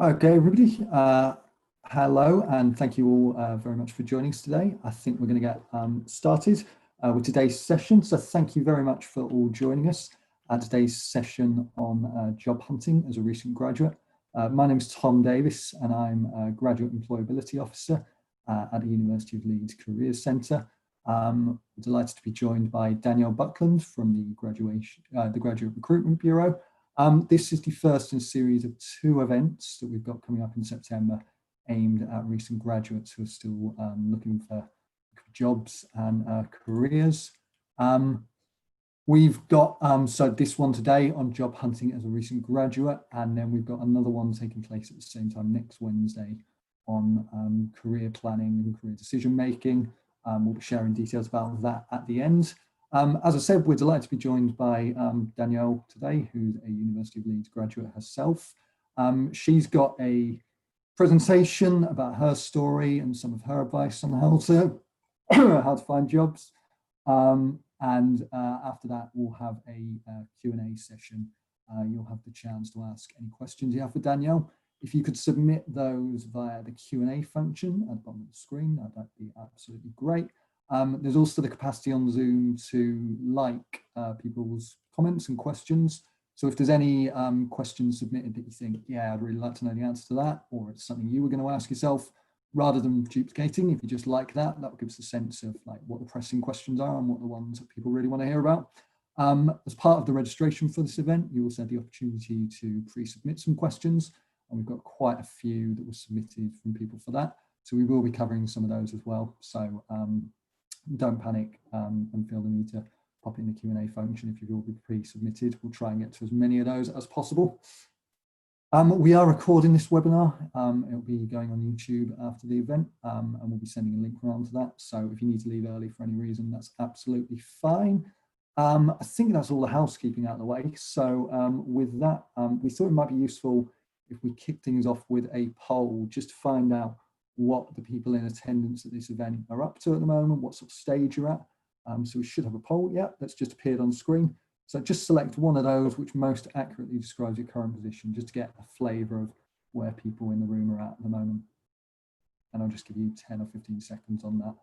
Okay, everybody. Hello, and thank you all very much for joining us today. I think we're going to get started with today's session. So thank you very much for all joining us at today's session on job hunting as a recent graduate. My name is Tom Davis, and I'm a Graduate Employability Officer at the University of Leeds Careers Centre. I'm delighted to be joined by Danielle Buckland from the Graduate Recruitment Bureau. This is the first in a series of 2 events that we've got coming up in September aimed at recent graduates who are still looking for jobs and careers. We've got, so this one today on job hunting as a recent graduate, and then we've got another one taking place at the same time next Wednesday on career planning and career decision making. We'll be sharing details about that at the end. As I said, we're delighted to be joined by Danielle today, who's a University of Leeds graduate herself. She's got a presentation about her story and some of her advice on how to find jobs. And after that, we'll have a Q&A session. You'll have the chance to ask any questions you have for Danielle. If you could submit those via the Q&A function at the bottom of the screen, that'd be absolutely great. There's also the capacity on Zoom to like people's comments and questions. So if there's any questions submitted that you think, yeah, I'd really like to know the answer to that, or it's something you were going to ask yourself, rather than duplicating, if you just like that, that will give us a sense of like what the pressing questions are and what the ones that people really want to hear about. As part of the registration for this event, you also have the opportunity to pre-submit some questions, and we've got quite a few that were submitted from people for that. So we will be covering some of those as well. So don't panic and feel the need to pop in the Q&A function if you've already pre-submitted. We'll try and get to as many of those as possible. We are recording this webinar. It'll be going on YouTube after the event, and we'll be sending a link around to that. So if you need to leave early for any reason, that's absolutely fine. I think that's all the housekeeping out of the way. So with that, we thought it might be useful if we kick things off with a poll just to find out what the people in attendance at this event are up to at the moment, what sort of stage you're at. So we should have a poll, yeah, that's just appeared on screen. So just select one of those which most accurately describes your current position, just to get a flavour of where people in the room are at the moment. And I'll just give you 10 or 15 seconds on that.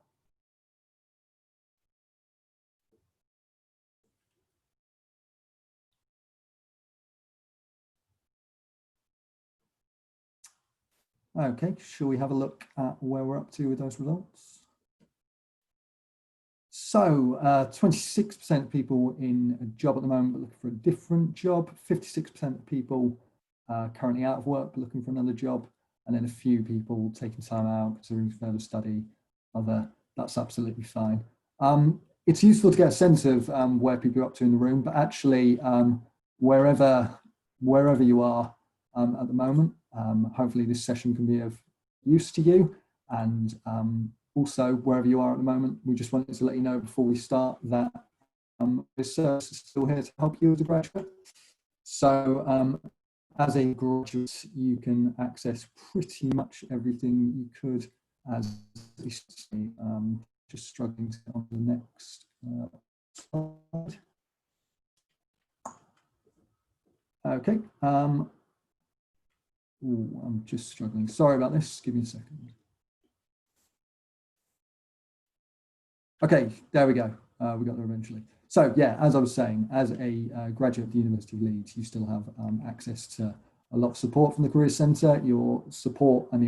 Okay, shall we have a look at where we're up to with those results? So 26% of people in a job at the moment but looking for a different job, 56% of people currently out of work but looking for another job, and then a few people taking time out, considering further study, that's absolutely fine. It's useful to get a sense of where people are up to in the room, but actually wherever you are at the moment, hopefully this session can be of use to you. And also, wherever you are at the moment, we just wanted to let you know before we start that this service is still here to help you as a graduate. So as a graduate, you can access pretty much everything you could as just struggling to get on to the next slide. Okay. Ooh, I'm just struggling. Sorry about this. Give me a second. Okay, there we go. We got there eventually. So yeah, as I was saying, as a graduate of the University of Leeds, you still have access to a lot of support from the Careers Centre. Your support and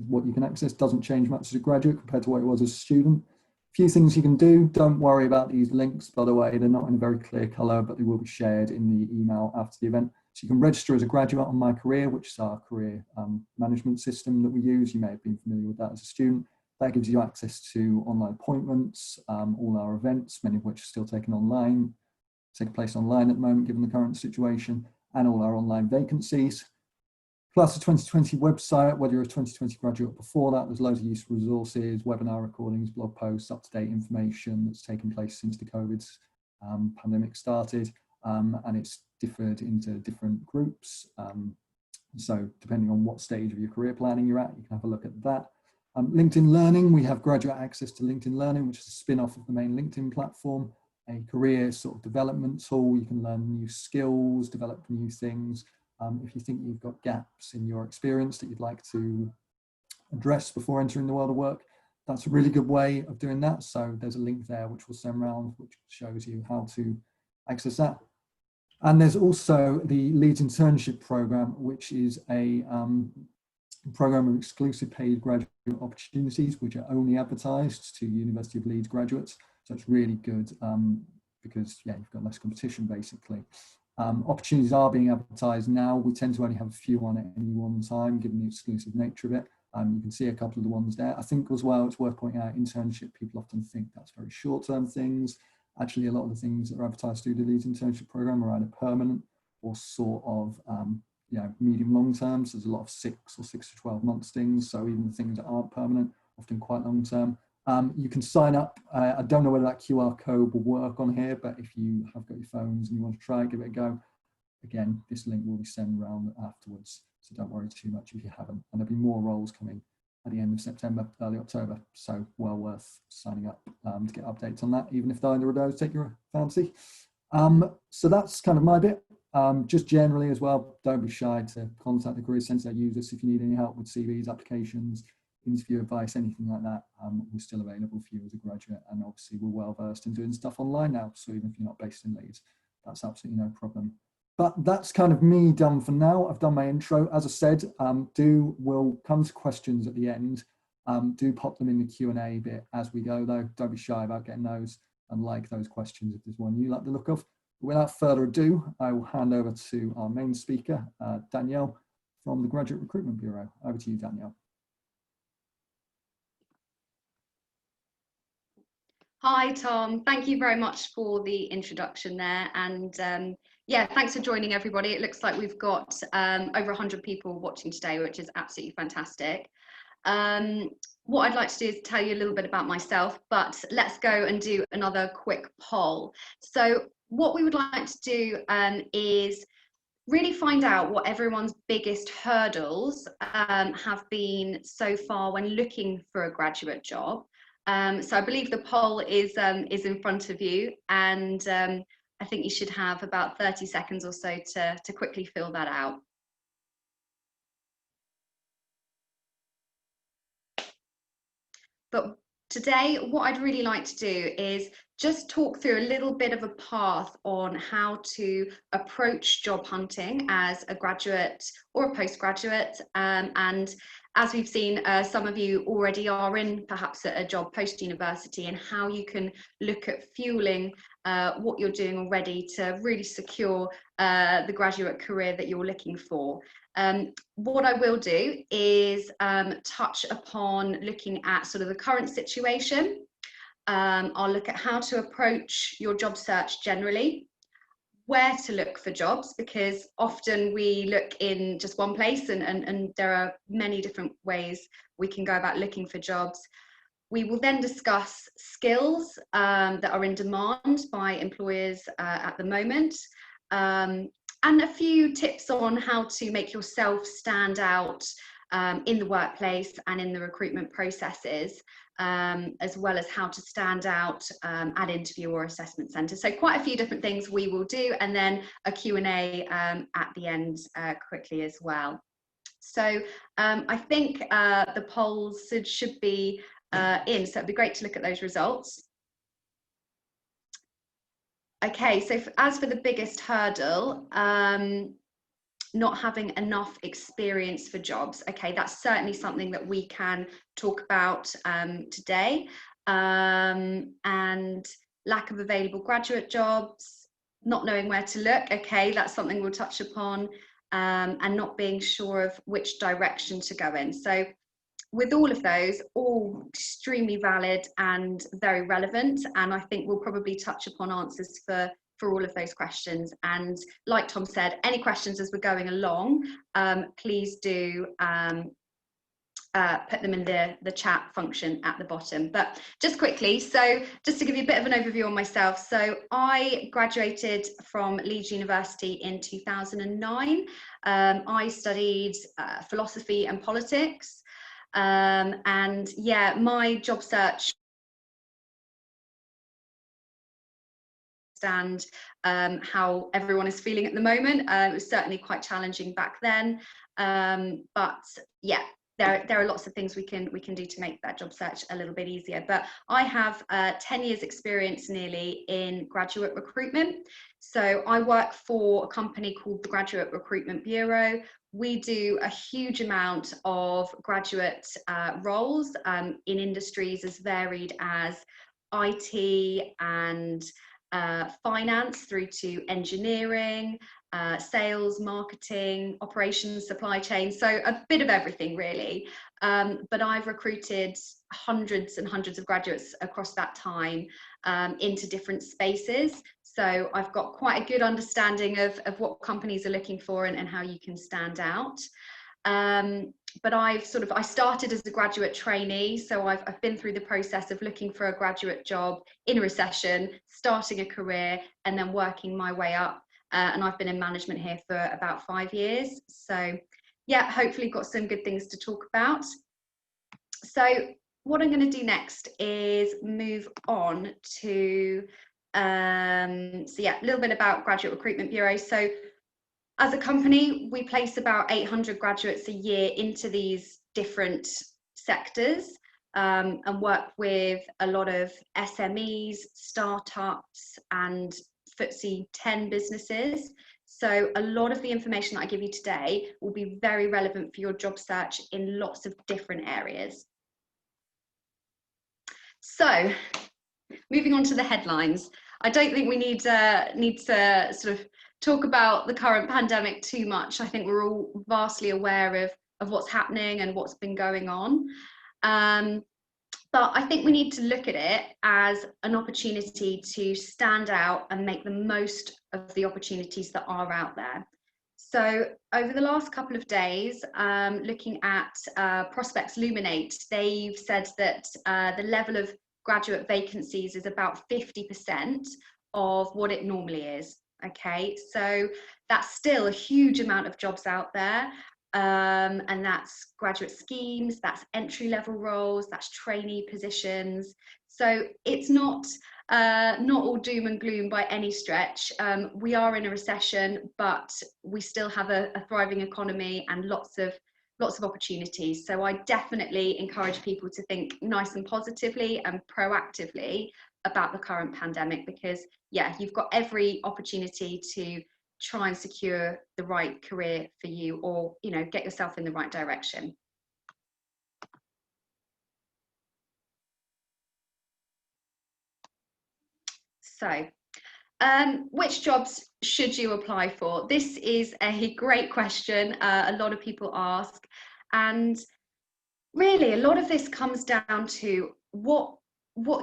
what you can access doesn't change much as a graduate compared to what it was as a student. A few things you can do. Don't worry about these links, by the way. They're not in a very clear colour, but they will be shared in the email after the event. So you can register as a graduate on My Career, which is our career management system that we use. You may have been familiar with that as a student. That gives you access to online appointments, all our events, many of which are still taking place online at the moment, given the current situation, and all our online vacancies. Plus the 2020 website, whether you're a 2020 graduate before that, there's loads of useful resources, webinar recordings, blog posts, up-to-date information that's taken place since the COVID pandemic started, and it's differed into different groups. So depending on what stage of your career planning you're at, you can have a look at that. LinkedIn Learning, we have graduate access to LinkedIn Learning, which is a spin-off of the main LinkedIn platform, a career sort of development tool. You can learn new skills, develop new things, If you think you've got gaps in your experience that you'd like to address before entering the world of work, that's a really good way of doing that. So there's a link there which we'll send around, which shows you how to access that. And there's also the Leeds Internship Programme, which is a program of exclusive paid graduate opportunities, which are only advertised to University of Leeds graduates. So it's really good because, yeah, you've got less competition, basically. Opportunities are being advertised now. We tend to only have a few on at any one time, given the exclusive nature of it. You can see a couple of the ones there. I think as well, it's worth pointing out, internship, people often think that's very short-term things. Actually, a lot of the things that are advertised through the Leeds Internship Programme are either permanent or sort of medium long term. So there's a lot of 6 to 12 months things. So even the things that aren't permanent, often quite long term. You can sign up. I don't know whether that QR code will work on here, but if you have got your phones and you want to try it, give it a go. Again, this link will be sent around afterwards, so don't worry too much if you haven't. And there'll be more roles coming at the end of September, early October. So well worth signing up to get updates on that, even if either of those take your fancy. So that's kind of my bit. Just generally as well, don't be shy to contact the Careers Centre. Use us if you need any help with CVs, applications, interview advice, anything like that. We're still available for you as a graduate, and obviously we're well versed in doing stuff online now. So even if you're not based in Leeds, that's absolutely no problem. But that's kind of me done for now. I've done my intro. As I said, we'll come to questions at the end. Do pop them in the Q&A bit as we go, though. Don't be shy about getting those and like those questions if there's one you like the look of. But without further ado, I will hand over to our main speaker, Danielle from the Graduate Recruitment Bureau. Over to you, Danielle. Hi, Tom. Thank you very much for the introduction there. And yeah, thanks for joining, everybody. It looks like we've got over 100 people watching today, which is absolutely fantastic. What I'd like to do is tell you a little bit about myself, but let's go and do another quick poll. So what we would like to do is really find out what everyone's biggest hurdles have been so far when looking for a graduate job. So I believe the poll is in front of you, and I think you should have about 30 seconds or so to quickly fill that out. But today, what I'd really like to do is just talk through a little bit of a path on how to approach job hunting as a graduate or a postgraduate. And as we've seen, some of you already are in perhaps a job post-university, and how you can look at fueling what you're doing already to really secure the graduate career that you're looking for. What I will do is touch upon looking at sort of the current situation. I'll look at how to approach your job search generally, where to look for jobs, because often we look in just one place, and there are many different ways we can go about looking for jobs. We will then discuss skills that are in demand by employers at the moment, and a few tips on how to make yourself stand out in the workplace and in the recruitment processes, as well as how to stand out at interview or assessment centre. So quite a few different things we will do, and then a Q&A at the end quickly as well. So I think the polls should be in, so it'd be great to look at those results. Okay, so as for the biggest hurdle, not having enough experience for jobs. Okay, that's certainly something that we can talk about today. And lack of available graduate jobs, not knowing where to look. Okay, that's something we'll touch upon, and not being sure of which direction to go in. So with all of those, all extremely valid and very relevant, and I think we'll probably touch upon answers for all of those questions. And like Tom said, any questions as we're going along, please do put them in the chat function at the bottom. But just quickly, so just to give you a bit of an overview on myself, so I graduated from Leeds University in 2009. I studied philosophy and politics. And yeah, my job search understand how everyone is feeling at the moment. It was certainly quite challenging back then, but yeah, there are lots of things we can do to make that job search a little bit easier. But I have 10 years experience nearly in graduate recruitment. So I work for a company called the Graduate Recruitment Bureau. We do a huge amount of graduate roles in industries as varied as IT and finance, through to engineering, sales, marketing, operations, supply chain, so a bit of everything really. But I've recruited hundreds and hundreds of graduates across that time into different spaces. So I've got quite a good understanding of what companies are looking for and how you can stand out. But I started as a graduate trainee, so I've been through the process of looking for a graduate job in a recession, starting a career, and then working my way up. And I've been in management here for about 5 years. So yeah, hopefully got some good things to talk about. So what I'm going to do next is move on to, a little bit about Graduate Recruitment Bureau. So as a company, we place about 800 graduates a year into these different sectors, and work with a lot of SMEs, startups, and FTSE 10 businesses. So a lot of the information that I give you today will be very relevant for your job search in lots of different areas. So moving on to the headlines. I don't think we need to sort of talk about the current pandemic too much. I think we're all vastly aware of what's happening and what's been going on. But I think we need to look at it as an opportunity to stand out and make the most of the opportunities that are out there. So over the last couple of days, looking at Prospects Luminate, they've said that the level of graduate vacancies is about 50% of what it normally is. Okay, so that's still a huge amount of jobs out there. And that's graduate schemes, that's entry-level roles, that's trainee positions. So it's not all doom and gloom by any stretch. We are in a recession, but we still have a thriving economy and lots of opportunities. So I definitely encourage people to think nice and positively and proactively about the current pandemic, because yeah, you've got every opportunity to try and secure the right career for you, or get yourself in the right direction. So which jobs should you apply for? This is a great question. A lot of people ask, and really a lot of this comes down to what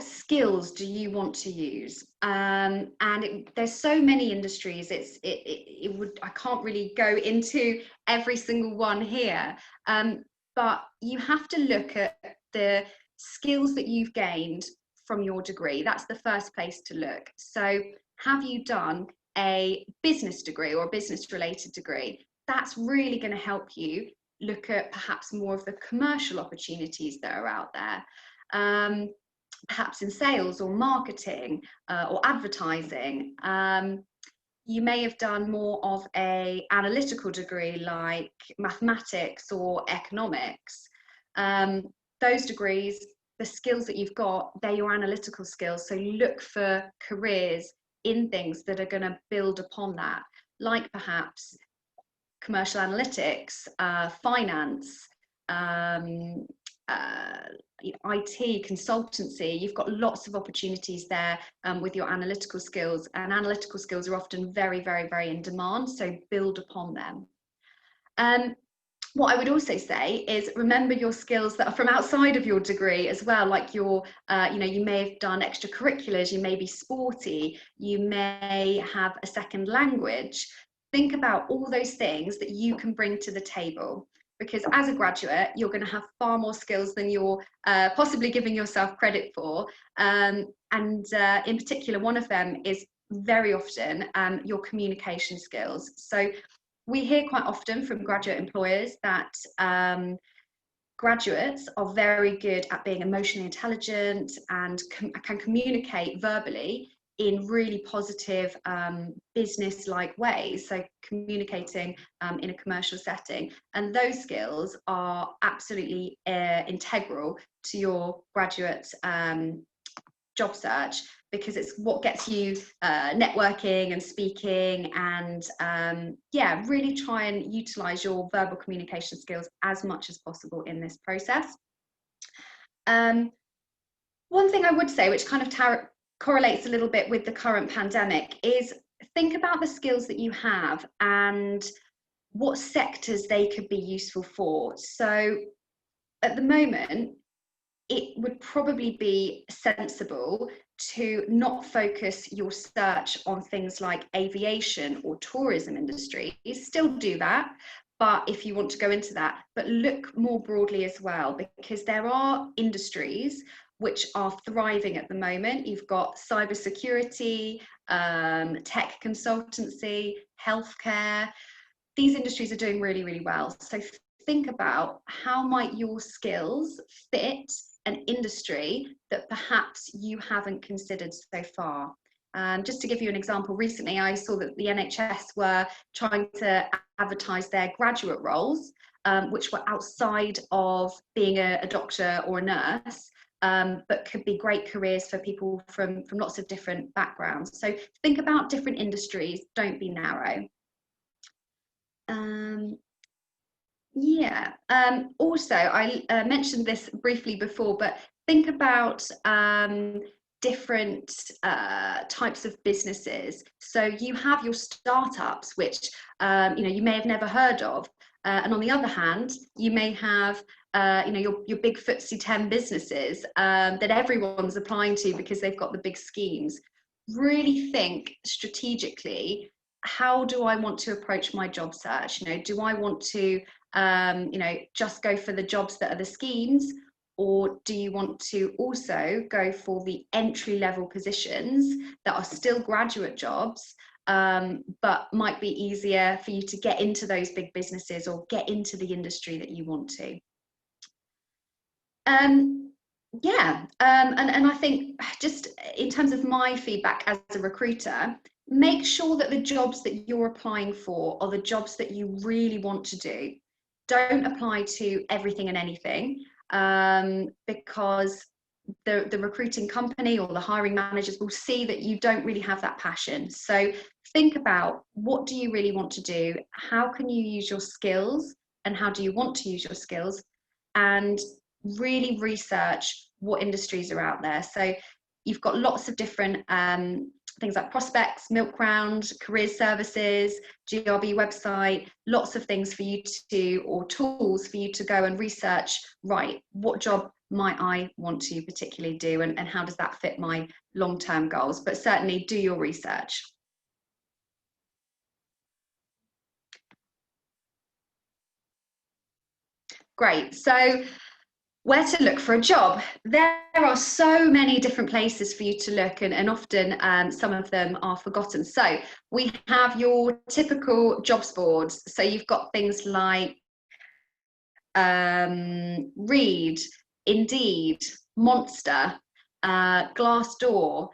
skills do you want to use? There's so many industries. I can't really go into every single one here, but you have to look at the skills that you've gained from your degree. That's the first place to look. So have you done a business degree or a business related degree? That's really going to help you look at perhaps more of the commercial opportunities that are out there. Perhaps in sales or marketing or advertising. You may have done more of an analytical degree like mathematics or economics. Those degrees, the skills that you've got, they're your analytical skills. So look for careers in things that are going to build upon that, like perhaps commercial analytics, finance, IT, consultancy. You've got lots of opportunities there with your analytical skills, and analytical skills are often very, very, very in demand, so build upon them. What I would also say is remember your skills that are from outside of your degree as well, like your, you may have done extracurriculars, you may be sporty, you may have a second language. Think about all those things that you can bring to the table, because as a graduate, you're going to have far more skills than you're possibly giving yourself credit for. In particular, one of them is very often your communication skills. So we hear quite often from graduate employers that graduates are very good at being emotionally intelligent and can communicate verbally in really positive business-like ways, so communicating in a commercial setting. And those skills are absolutely integral to your graduate job search, because it's what gets you networking and speaking, and yeah, really try and utilize your verbal communication skills as much as possible in this process. One thing I would say, which kind of correlates a little bit with the current pandemic, is think about the skills that you have and what sectors they could be useful for. So at the moment, it would probably be sensible to not focus your search on things like aviation or tourism industries. Still do that, but if you want to go into that, but look more broadly as well, because there are industries which are thriving at the moment. You've got cybersecurity, tech consultancy, healthcare. These industries are doing really, really well. So think about how might your skills fit an industry that perhaps you haven't considered so far. Just to give you an example, recently I saw that the NHS were trying to advertise their graduate roles, which were outside of being a doctor or a nurse, but could be great careers for people from lots of different backgrounds. So think about different industries, don't be narrow. Yeah, also I mentioned this briefly before, but think about different types of businesses. So you have your startups, which you may have never heard of, and on the other hand, you may have your big FTSE 10 businesses that everyone's applying to because they've got the big schemes. Really think strategically, how do I want to approach my job search? Do I want to just go for the jobs that are the schemes, or do you want to also go for the entry-level positions that are still graduate jobs, but might be easier for you to get into those big businesses or get into the industry that you want to? Yeah, and I think, just in terms of my feedback as a recruiter, make sure that the jobs that you're applying for are the jobs that you really want to do. Don't apply to everything and anything, because the recruiting company or the hiring managers will see that you don't really have that passion. So think about, what do you really want to do? How can you use your skills, and how do you want to use your skills? And really research what industries are out there. So you've got lots of different things like Prospects, Milk Round, Careers Services, GRB website, lots of things for you to, or tools for you to go and research, right, what job might I want to particularly do, and how does that fit my long-term goals? But certainly do your research. Great. So where to look for a job? There are so many different places for you to look, and often some of them are forgotten. So we have your typical jobs boards. So you've got things like Reed, Indeed, Monster, Glassdoor,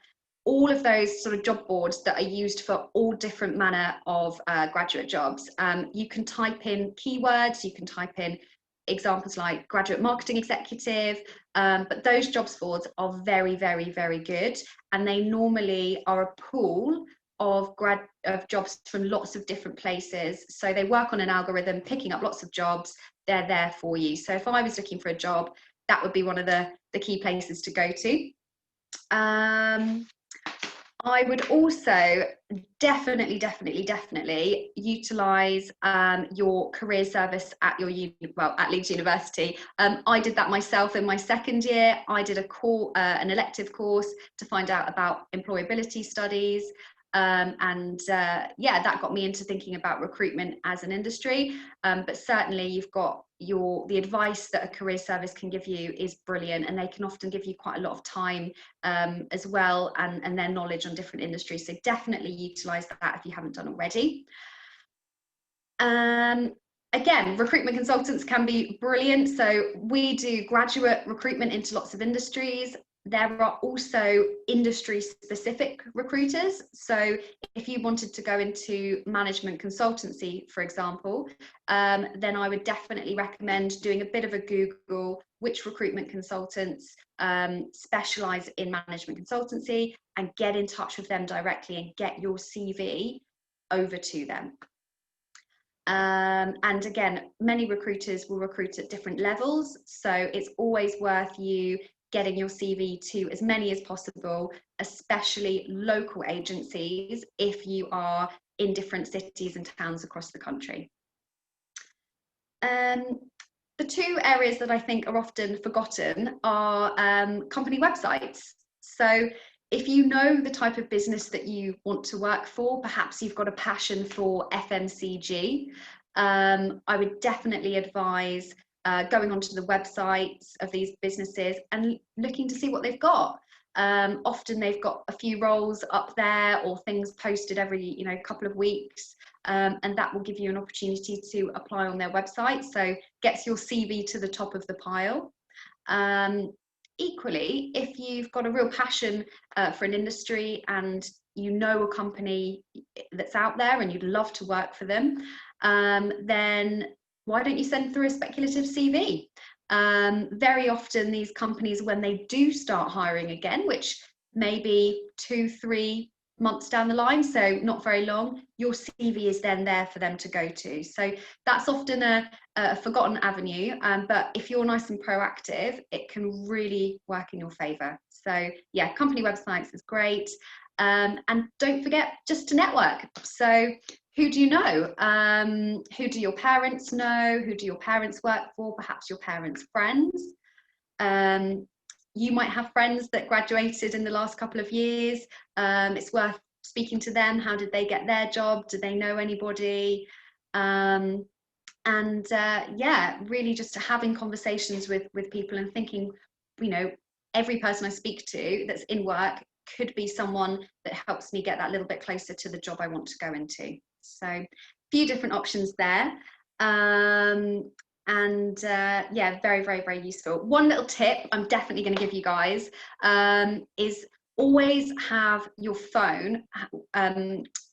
all of those sort of job boards that are used for all different manner of graduate jobs. You can type in keywords, you can type in examples like graduate marketing executive, but those jobs boards are very, very, very good, and they normally are a pool of jobs from lots of different places. So they work on an algorithm picking up lots of jobs. They're there for you. So if I was looking for a job, that would be one of the key places to go to. I would also definitely utilise your career service at your at Leeds University. I did that myself in my second year. I did an elective course to find out about employability studies, and yeah, that got me into thinking about recruitment as an industry. But certainly you've got the advice that a career service can give you is brilliant, and they can often give you quite a lot of time as well, and their knowledge on different industries. So definitely utilize that if you haven't done already. Again, recruitment consultants can be brilliant. So we do graduate recruitment into lots of industries. There are also industry specific recruiters. So if you wanted to go into management consultancy, for example, then I would definitely recommend doing a bit of a Google, which recruitment consultants specialize in management consultancy, and get in touch with them directly and get your CV over to them. And again, many recruiters will recruit at different levels. So it's always worth you getting your CV to as many as possible, especially local agencies if you are in different cities and towns across the country. The two areas that I think are often forgotten are company websites. So if you know the type of business that you want to work for, perhaps you've got a passion for FMCG, I would definitely advise going onto the websites of these businesses and looking to see what they've got. Often they've got a few roles up there or things posted every couple of weeks, and that will give you an opportunity to apply on their website, so gets your CV to the top of the pile. Equally, if you've got a real passion for an industry and you know a company that's out there and you'd love to work for them, then why don't you send through a speculative CV? Very often these companies, when they do start hiring again, which may be 2-3 months down the line, so not very long, your CV is then there for them to go to. So that's often a forgotten avenue, but if you're nice and proactive, it can really work in your favour. So yeah, company websites is great. And don't forget just to network. So who do you know? Who do your parents know? Who do your parents work for? Perhaps your parents' friends. You might have friends that graduated in the last couple of years. It's worth speaking to them. How did they get their job? Do they know anybody? Yeah, really just having conversations with people and thinking, every person I speak to that's in work could be someone that helps me get that little bit closer to the job I want to go into. So a few different options there. Yeah, very, very, very useful. One little tip I'm definitely going to give you guys is always have your phone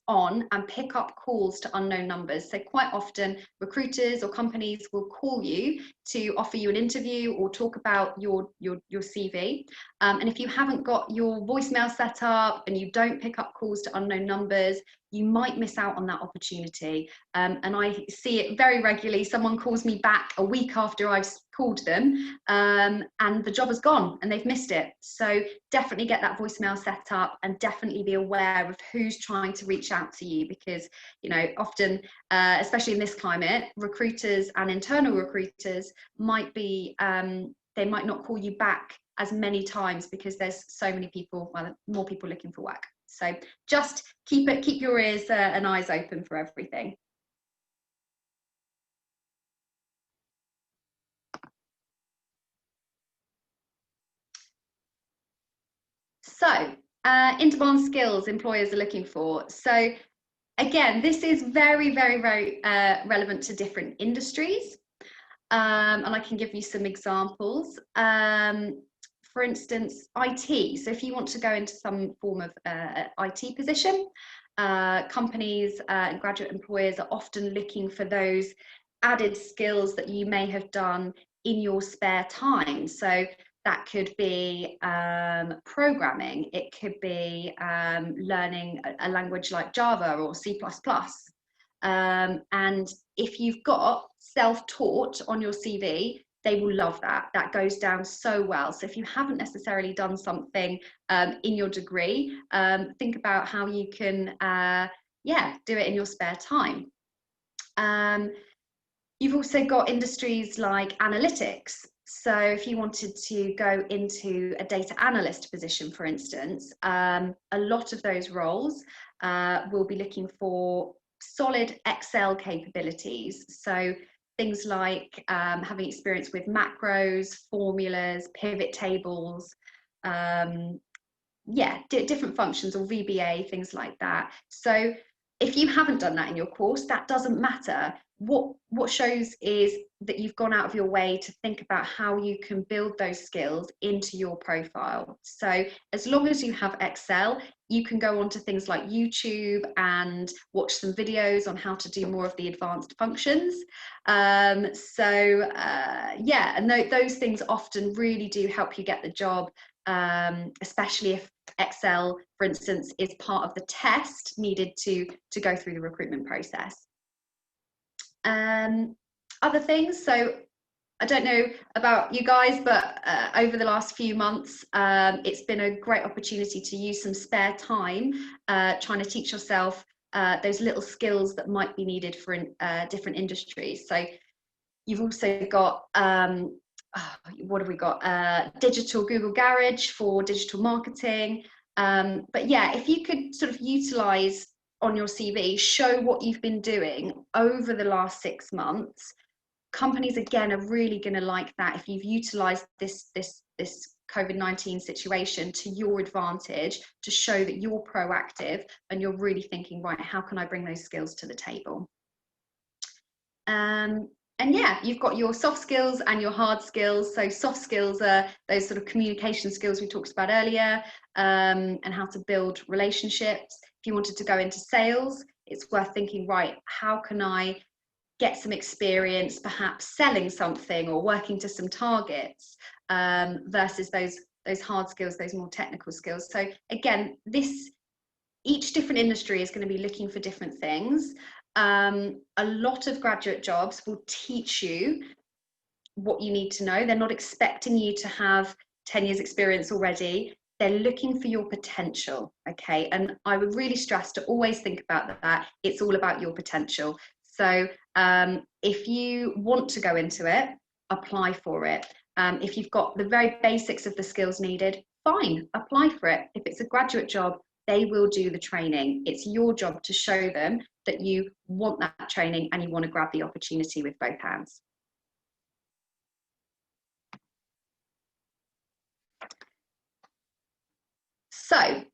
on and pick up calls to unknown numbers. So quite often recruiters or companies will call you to offer you an interview or talk about your CV. And if you haven't got your voicemail set up and you don't pick up calls to unknown numbers, you might miss out on that opportunity. And I see it very regularly. Someone calls me back a week after I've called them, and the job is gone and they've missed it. So definitely get that voicemail set up and definitely be aware of who's trying to reach out to you, because often, especially in this climate, recruiters and internal recruiters might be they might not call you back as many times because there's so many people, well, more people looking for work. So just keep your ears and eyes open for everything. So in-demand skills employers are looking for. So again, this is very, very, very relevant to different industries. And I can give you some examples. For instance, IT. So if you want to go into some form of IT position, companies and graduate employers are often looking for those added skills that you may have done in your spare time. So that could be programming, it could be learning a language like Java or C++. And if you've got self-taught on your CV, they will love that. That goes down so well. So if you haven't necessarily done something in your degree, think about how you can do it in your spare time. You've also got industries like analytics. So if you wanted to go into a data analyst position, for instance, a lot of those roles will be looking for solid Excel capabilities. So things like having experience with macros, formulas, pivot tables, different functions, or VBA, things like that. So If you haven't done that in your course, that doesn't matter. What shows is that you've gone out of your way to think about how you can build those skills into your profile. So as long as you have Excel, you can go on to things like YouTube and watch some videos on how to do more of the advanced functions. Yeah, and those things often really do help you get the job, especially if Excel, for instance, is part of the test needed to go through the recruitment process. Other things, so I don't know about you guys, but over the last few months, it's been a great opportunity to use some spare time trying to teach yourself those little skills that might be needed for different industries. So you've also got, what have we got? Digital Google Garage for digital marketing. But yeah, if you could sort of utilize on your CV, show what you've been doing over the last 6 months, companies again are really going to like that if you've utilized this COVID-19 situation to your advantage, to show that you're proactive and you're really thinking, right, how can I bring those skills to the table? And yeah, you've got your soft skills and your hard skills. So soft skills are those sort of communication skills we talked about earlier, and how to build relationships. If you wanted to go into sales, it's worth thinking, right, how can I get some experience perhaps selling something or working to some targets, versus those hard skills, those more technical skills. So again, each different industry is going to be looking for different things. A lot of graduate jobs will teach you what you need to know. They're not expecting you to have 10 years experience already. They're looking for your potential, okay? And I would really stress to always think about that. It's all about your potential. So if you want to go into it, apply for it. If you've got the very basics of the skills needed, fine, apply for it. If it's a graduate job, they will do the training. It's your job to show them that you want that training and you want to grab the opportunity with both hands. So,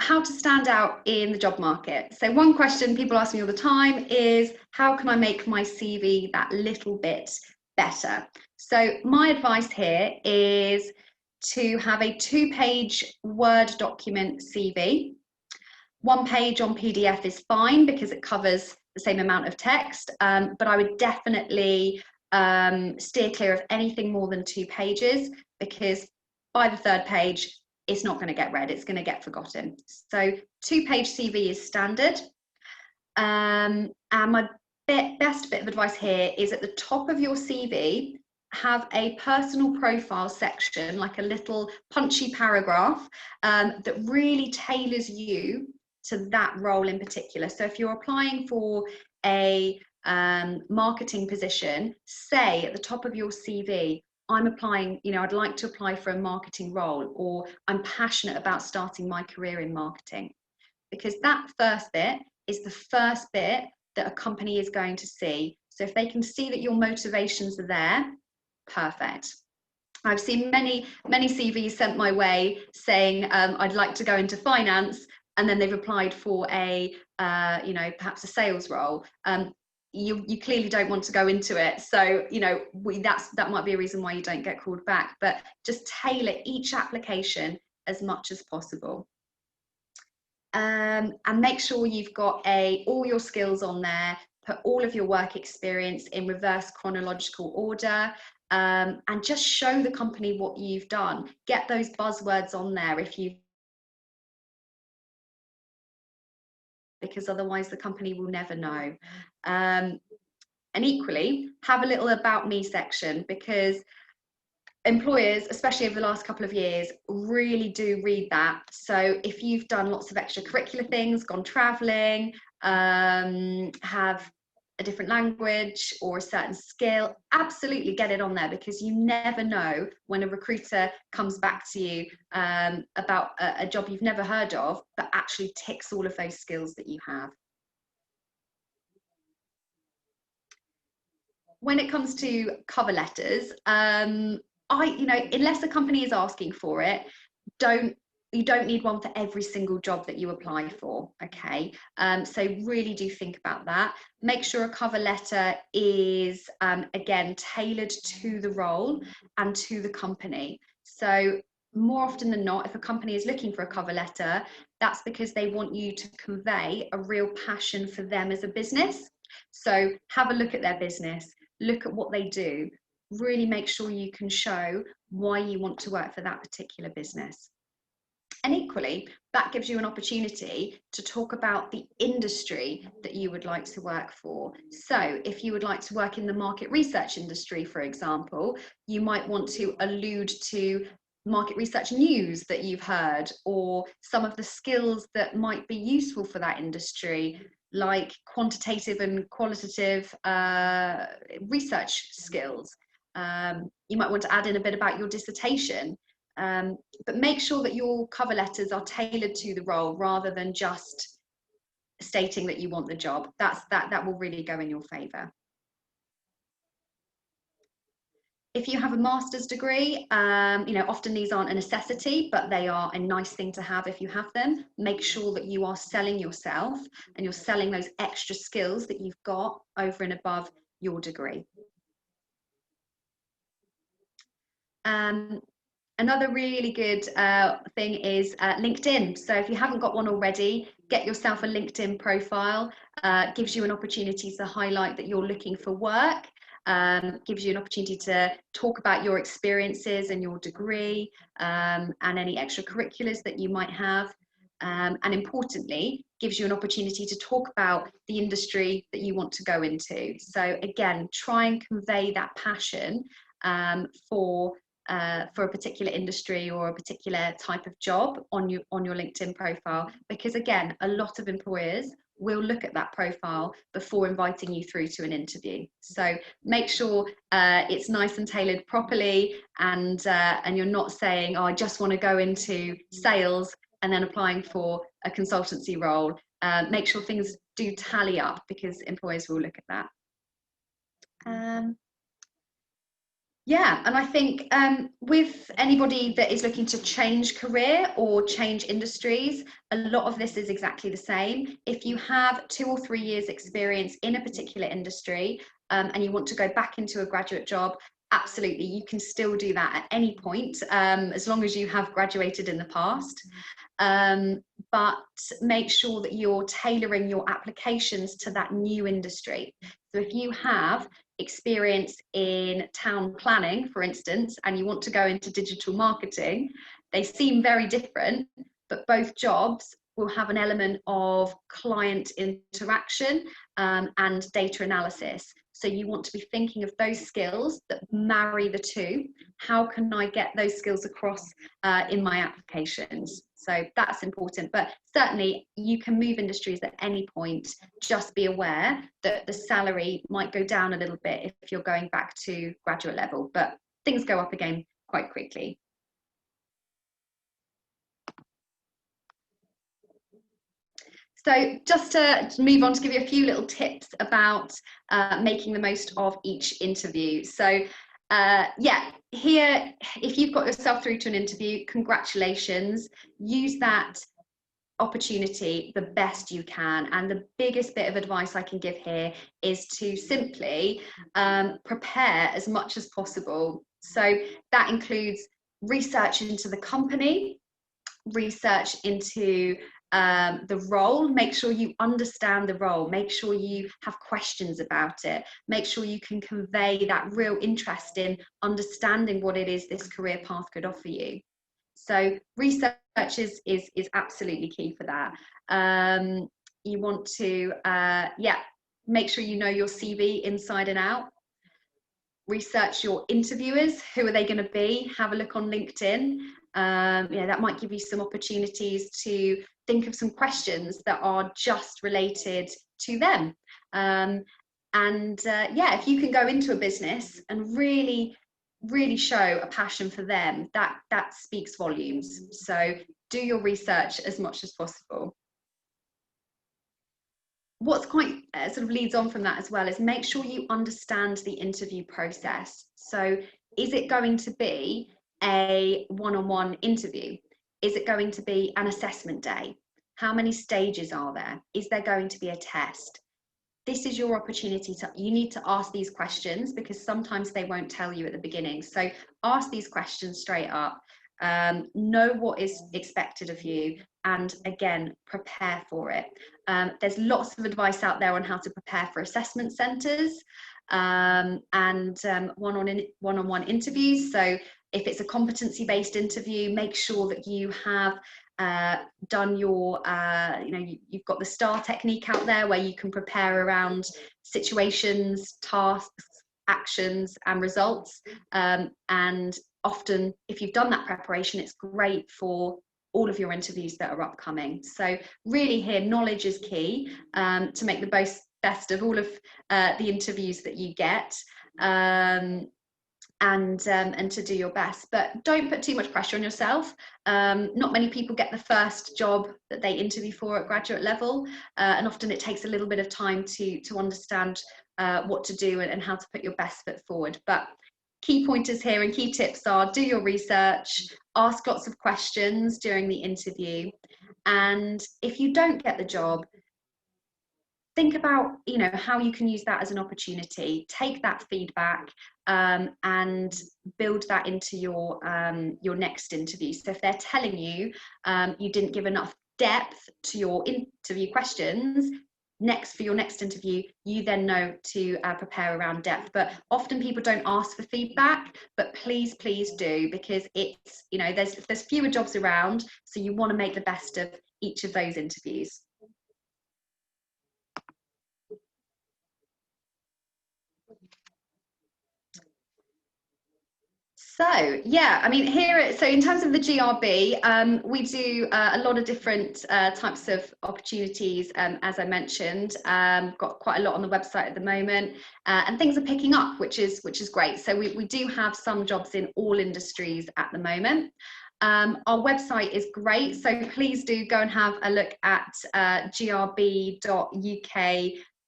how to stand out in the job market. So one question people ask me all the time is, how can I make my CV that little bit better? So my advice here is to have a 2-page Word document CV. 1 page on PDF is fine because it covers the same amount of text, but I would definitely steer clear of anything more than 2 pages, because by the 3rd page, it's not going to get read, it's going to get forgotten. So 2-page CV is standard. And my best bit of advice here is at the top of your CV, have a personal profile section, like a little punchy paragraph that really tailors you to that role in particular. So if you're applying for a marketing position, say at the top of your CV, I'm applying, I'd like to apply for a marketing role, or I'm passionate about starting my career in marketing. Because that first bit is the first bit that a company is going to see. So if they can see that your motivations are there, perfect. I've seen many CVs sent my way saying, I'd like to go into finance, and then they've applied for a, perhaps a sales role. You clearly don't want to go into it, so that might be a reason why you don't get called back. But just tailor each application as much as possible, and make sure you've got all your skills on there. Put all of your work experience in reverse chronological order, and just show the company what you've done. Get those buzzwords on there because otherwise the company will never know. And equally, have a little about me section, because employers, especially over the last couple of years, really do read that. So if you've done lots of extracurricular things, gone traveling, have a different language or a certain skill, absolutely get it on there, because you never know when a recruiter comes back to you about a job you've never heard of, but actually ticks all of those skills that you have. When it comes to cover letters, unless a company is asking for it, don't you don't need one for every single job that you apply for, okay? So really do think about that. Make sure a cover letter is, again, tailored to the role and to the company. So more often than not, if a company is looking for a cover letter, that's because they want you to convey a real passion for them as a business. So have a look at their business, look at what they do, really make sure you can show why you want to work for that particular business. And equally, that gives you an opportunity to talk about the industry that you would like to work for. So if you would like to work in the market research industry, for example, you might want to allude to market research news that you've heard, or some of the skills that might be useful for that industry, like quantitative and qualitative research skills. You might want to add in a bit about your dissertation. But make sure that your cover letters are tailored to the role rather than just stating that you want the job. That will really go in your favour. If you have a master's degree, often these aren't a necessity, but they are a nice thing to have if you have them. Make sure that you are selling yourself and you're selling those extra skills that you've got over and above your degree. Another really good thing is LinkedIn. So if you haven't got one already, get yourself a LinkedIn profile. Gives you an opportunity to highlight that you're looking for work. Gives you an opportunity to talk about your experiences and your degree, and any extracurriculars that you might have. And importantly, gives you an opportunity to talk about the industry that you want to go into. So again, try and convey that passion for a particular industry or a particular type of job on your LinkedIn profile, because again, a lot of employers will look at that profile before inviting you through to an interview. So make sure it's nice and tailored properly, and you're not saying, oh, I just want to go into sales and then applying for a consultancy role. Make sure things do tally up, because employers will look at that. Yeah, and I think with anybody that is looking to change career or change industries, a lot of this is exactly the same. If you have 2 or 3 years experience in a particular industry and you want to go back into a graduate job, absolutely, you can still do that at any point, as long as you have graduated in the past. But make sure that you're tailoring your applications to that new industry. So if you have experience in town planning, for instance, and you want to go into digital marketing, they seem very different, but both jobs will have an element of client interaction and data analysis. So you want to be thinking of those skills that marry the two. How can I get those skills across in my applications? So that's important, but certainly you can move industries at any point. Just be aware that the salary might go down a little bit if you're going back to graduate level, but things go up again quite quickly. So just to move on to give you a few little tips about making the most of each interview. So yeah, here, if you've got yourself through to an interview, congratulations. Use that opportunity the best you can. And the biggest bit of advice I can give here is to simply prepare as much as possible. So that includes research into the company, research into the role. Make sure you understand the role, make sure you have questions about it, make sure you can convey that real interest in understanding what it is this career path could offer you. So research is absolutely key for that. You want to yeah, make sure you know your CV inside and out. Research your interviewers. Who are they going to be? Have a look on LinkedIn. Yeah, that might give you some opportunities to think of some questions that are just related to them. Yeah, if you can go into a business and really show a passion for them, that speaks volumes. So do your research as much as possible. What's quite sort of leads on from that as well is make sure you understand the interview process. So is it going to be a one-on-one interview? Is it going to be an assessment day? How many stages are there? Is there going to be a test? This is your opportunity you need to ask these questions, because sometimes they won't tell you at the beginning. So ask these questions straight up, know what is expected of you, and again, prepare for it. There's lots of advice out there on how to prepare for assessment centres and one-on-one interviews. So if it's a competency-based interview, make sure that you have done your, you've got the STAR technique out there, where you can prepare around situations, tasks, actions, and results. And often, if you've done that preparation, it's great for all of your interviews that are upcoming. So really here, knowledge is key to make the best of all of the interviews that you get. And to do your best, but don't put too much pressure on yourself. Not many people get the first job that they interview for at graduate level, and often it takes a little bit of time to understand what to do and how to put your best foot forward. But key pointers here and key tips are: do your research, ask lots of questions during the interview, and if you don't get the job, think about, how you can use that as an opportunity. Take that feedback and build that into your next interview. So if they're telling you you didn't give enough depth to your interview questions, for your next interview, you then know to prepare around depth. But often people don't ask for feedback, but please do, because it's, there's fewer jobs around, so you want to make the best of each of those interviews. So yeah, I mean, so in terms of the GRB, we do a lot of different types of opportunities, as I mentioned. Got quite a lot on the website at the moment, and things are picking up, which is great. So we do have some jobs in all industries at the moment. Our website is great, so please do go and have a look at grb.uk.com.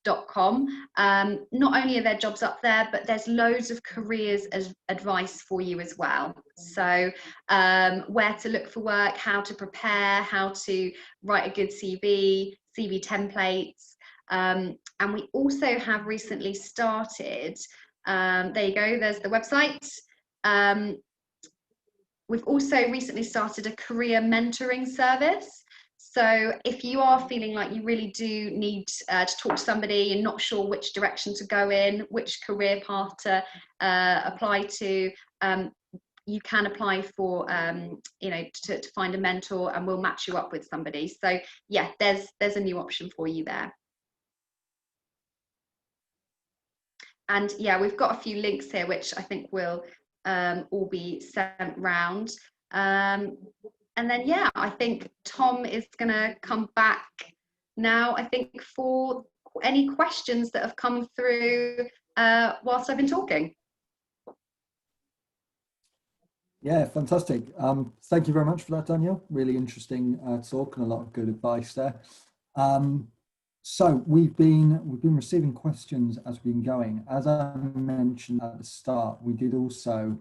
Not only are there jobs up there, but there's loads of careers as advice for you as well. So where to look for work, how to prepare, how to write a good CV templates, and we also have recently started, there you go, there's the website. We've also recently started a career mentoring service. So if you are feeling like you really do need to talk to somebody and not sure which direction to go in, which career path to apply to, you can apply for, to find a mentor, and we'll match you up with somebody. So yeah, there's a new option for you there. And yeah, we've got a few links here, which I think will all be sent round. And then, yeah, I think Tom is going to come back now, I think, for any questions that have come through whilst I've been talking. Yeah, fantastic. Thank you very much for that, Danielle. Really interesting talk and a lot of good advice there. So we've been receiving questions as we've been going. As I mentioned at the start, we did also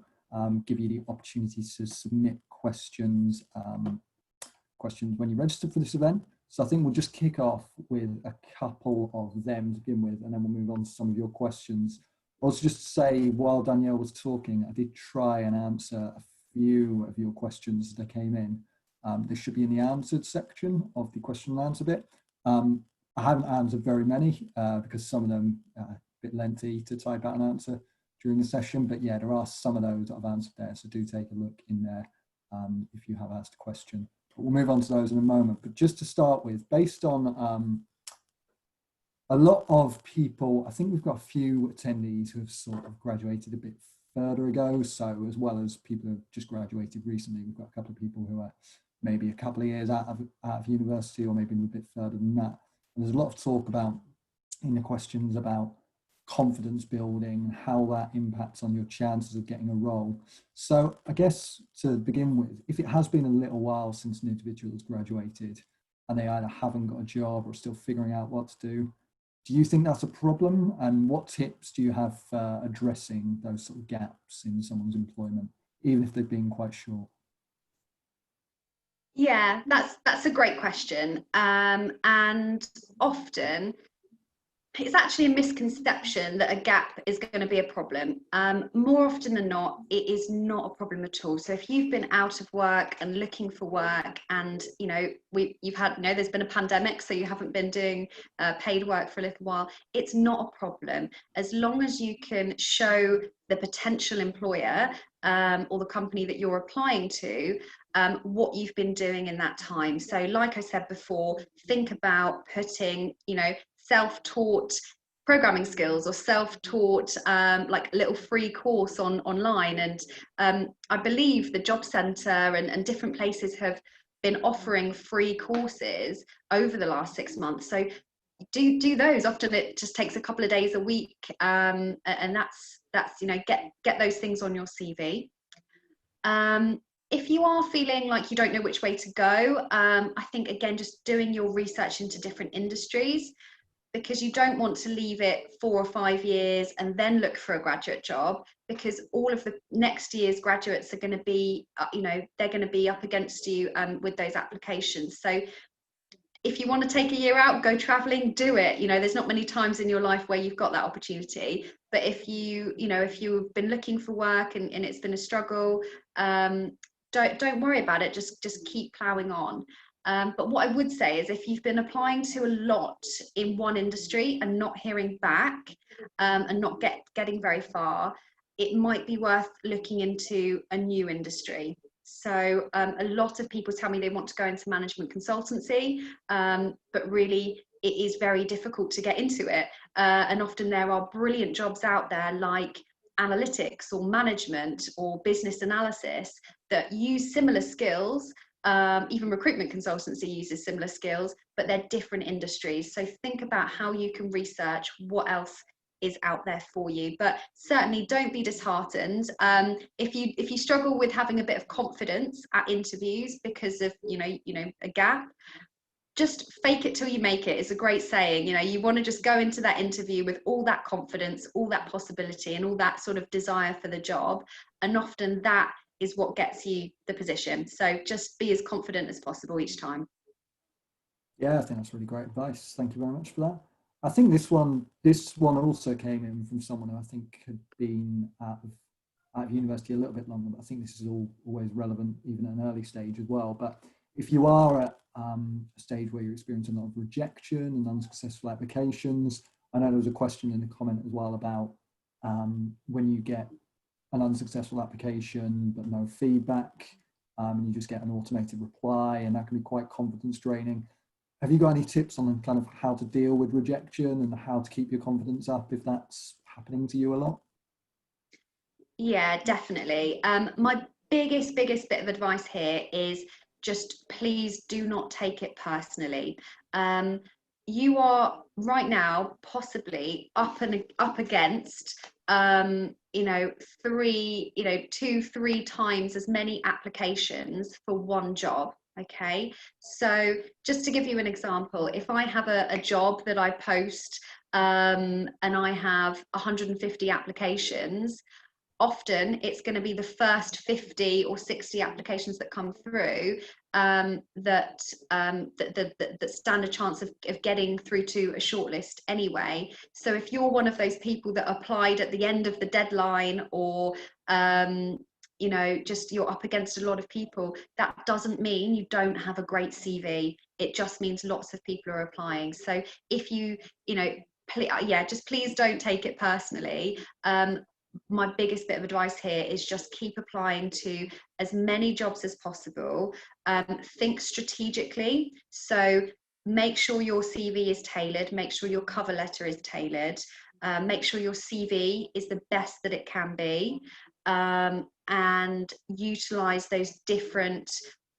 give you the opportunity to submit questions when you registered for this event. So I think we'll just kick off with a couple of them to begin with, and then we'll move on to some of your questions. Also, just to say, while Danielle was talking, I did try and answer a few of your questions that came in. They should be in the answered section of the question and answer bit. I haven't answered very many because some of them are a bit lengthy to type out an answer during the session, but yeah, there are some of those that I've answered there, so do take a look in there if you have asked a question. But we'll move on to those in a moment. But just to start with, based on a lot of people, I think we've got a few attendees who have sort of graduated a bit further ago, so as well as people who have just graduated recently, we've got a couple of people who are maybe a couple of years out of university, or maybe a bit further than that. And there's a lot of talk about, in the questions, about confidence building, how that impacts on your chances of getting a role. So I guess to begin with, if it has been a little while since an individual has graduated and they either haven't got a job or still figuring out what to do you think that's a problem? And what tips do you have for addressing those sort of gaps in someone's employment, even if they've been quite short? Yeah, that's a great question. And often it's actually a misconception that a gap is going to be a problem. More often than not, it is not a problem at all. So if you've been out of work and looking for work, and you've had, there's been a pandemic, so you haven't been doing paid work for a little while, it's not a problem as long as you can show the potential employer or the company that you're applying to what you've been doing in that time. So like I said before, think about putting, self-taught programming skills or self-taught like a little free course online. And I believe the Job Centre and different places have been offering free courses over the last 6 months. So do those. Often it just takes a couple of days a week, and that's get those things on your CV. If you are feeling like you don't know which way to go, I think again just doing your research into different industries, because you don't want to leave it 4 or 5 years and then look for a graduate job, because all of the next year's graduates are going to be, they're going to be up against you with those applications. So if you want to take a year out, go traveling, do it. There's not many times in your life where you've got that opportunity. But if if you've been looking for work and it's been a struggle, don't worry about it. Just keep plowing on. But what I would say is if you've been applying to a lot in one industry and not hearing back, and not getting very far, it might be worth looking into a new industry. So a lot of people tell me they want to go into management consultancy, but really it is very difficult to get into it. And often there are brilliant jobs out there like analytics or management or business analysis that use similar skills. Even recruitment consultancy uses similar skills, but they're different industries. So think about how you can research what else is out there for you. But certainly don't be disheartened. If you struggle with having a bit of confidence at interviews because of a gap, just fake it till you make it is a great saying. You want to just go into that interview with all that confidence, all that possibility, and all that sort of desire for the job. And often that is what gets you the position. So just be as confident as possible each time. Yeah, I think that's really great advice. Thank you very much for that. I think this one also came in from someone who I think had been out of university a little bit longer, but I think this is always relevant even at an early stage as well. But if you are at a stage where you're experiencing a lot of rejection and unsuccessful applications, I know there was a question in the comment as well about when you get an unsuccessful application but no feedback, and you just get an automated reply, and that can be quite confidence draining. Have you got any tips on kind of how to deal with rejection and how to keep your confidence up if that's happening to you a lot? Yeah, definitely. My biggest bit of advice here is just please do not take it personally. You are right now possibly up against 2-3 times as many applications for one job. Okay, so just to give you an example, if I have a job that I post and I have 150 applications, often it's going to be the first 50 or 60 applications that come through that stand a chance of getting through to a shortlist anyway. So if you're one of those people that applied at the end of the deadline, or just you're up against a lot of people, that doesn't mean you don't have a great CV. It just means lots of people are applying. So if just please don't take it personally. My biggest bit of advice here is just keep applying to as many jobs as possible. Think strategically. So make sure your CV is tailored, make sure your cover letter is tailored, make sure your CV is the best that it can be, and utilize those different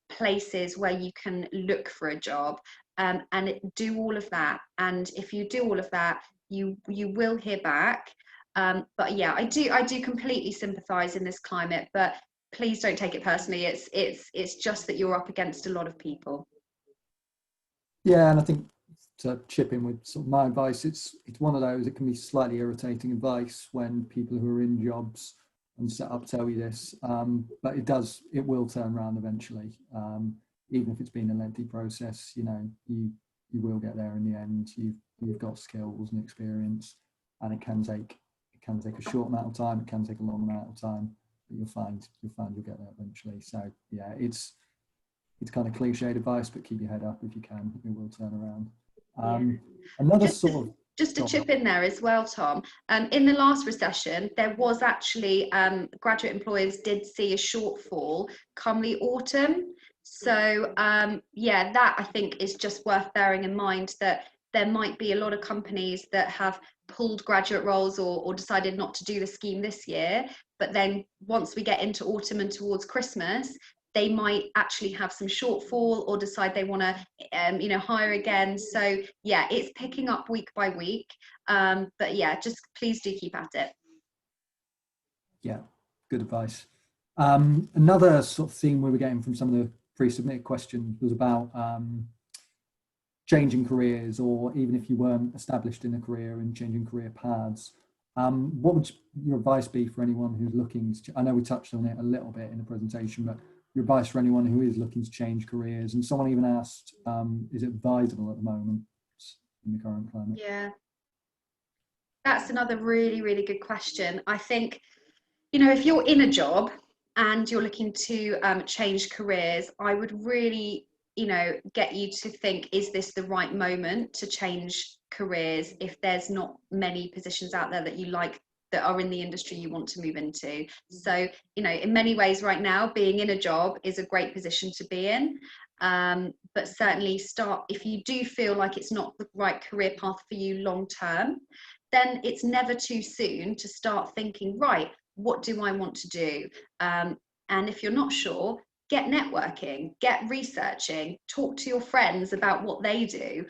places where you can look for a job, and do all of that. And if you do all of that, you will hear back. But yeah, I do completely sympathize in this climate, but please don't take it personally. It's just that you're up against a lot of people. Yeah, and I think to chip in with sort of my advice, it's one of those, it can be slightly irritating advice when people who are in jobs and set up tell you this, but it will turn around eventually. even if it's been a lengthy process, you know, you will get there in the end. You've got skills and experience, and it can take a short amount of time, it can take a long amount of time, but you'll find you'll get there eventually. So yeah, it's kind of cliched advice, but keep your head up if you can, it will turn around. Another just to chip in there as well, Tom, in the last recession, there was actually graduate employers did see a shortfall come the autumn. So yeah, that I think is just worth bearing in mind, that there might be a lot of companies that have pulled graduate roles or decided not to do the scheme this year, but then once we get into autumn and towards Christmas, they might actually have some shortfall or decide they want to you know, hire again. So yeah, it's picking up week by week, but yeah, just please do keep at it. Yeah, good advice. Another sort of theme we were getting from some of the pre-submitted questions was about changing careers, or even if you weren't established in a career and changing career paths. What would your advice be for anyone who's looking to, I know we touched on it a little bit in the presentation, but your advice for anyone who is looking to change careers? And someone even asked, is it advisable at the moment in the current climate? Yeah, that's another really, really good question. I think, you know, if you're in a job and you're looking to change careers, I would really, you know, get you to think, is this the right moment to change careers if there's not many positions out there that you like, that are in the industry you want to move into? So, you know, in many ways right now, being in a job is a great position to be in. But certainly start, if you do feel like it's not the right career path for you long term, then it's never too soon to start thinking, right, what do I want to do? And if you're not sure, get networking, get researching, talk to your friends about what they do.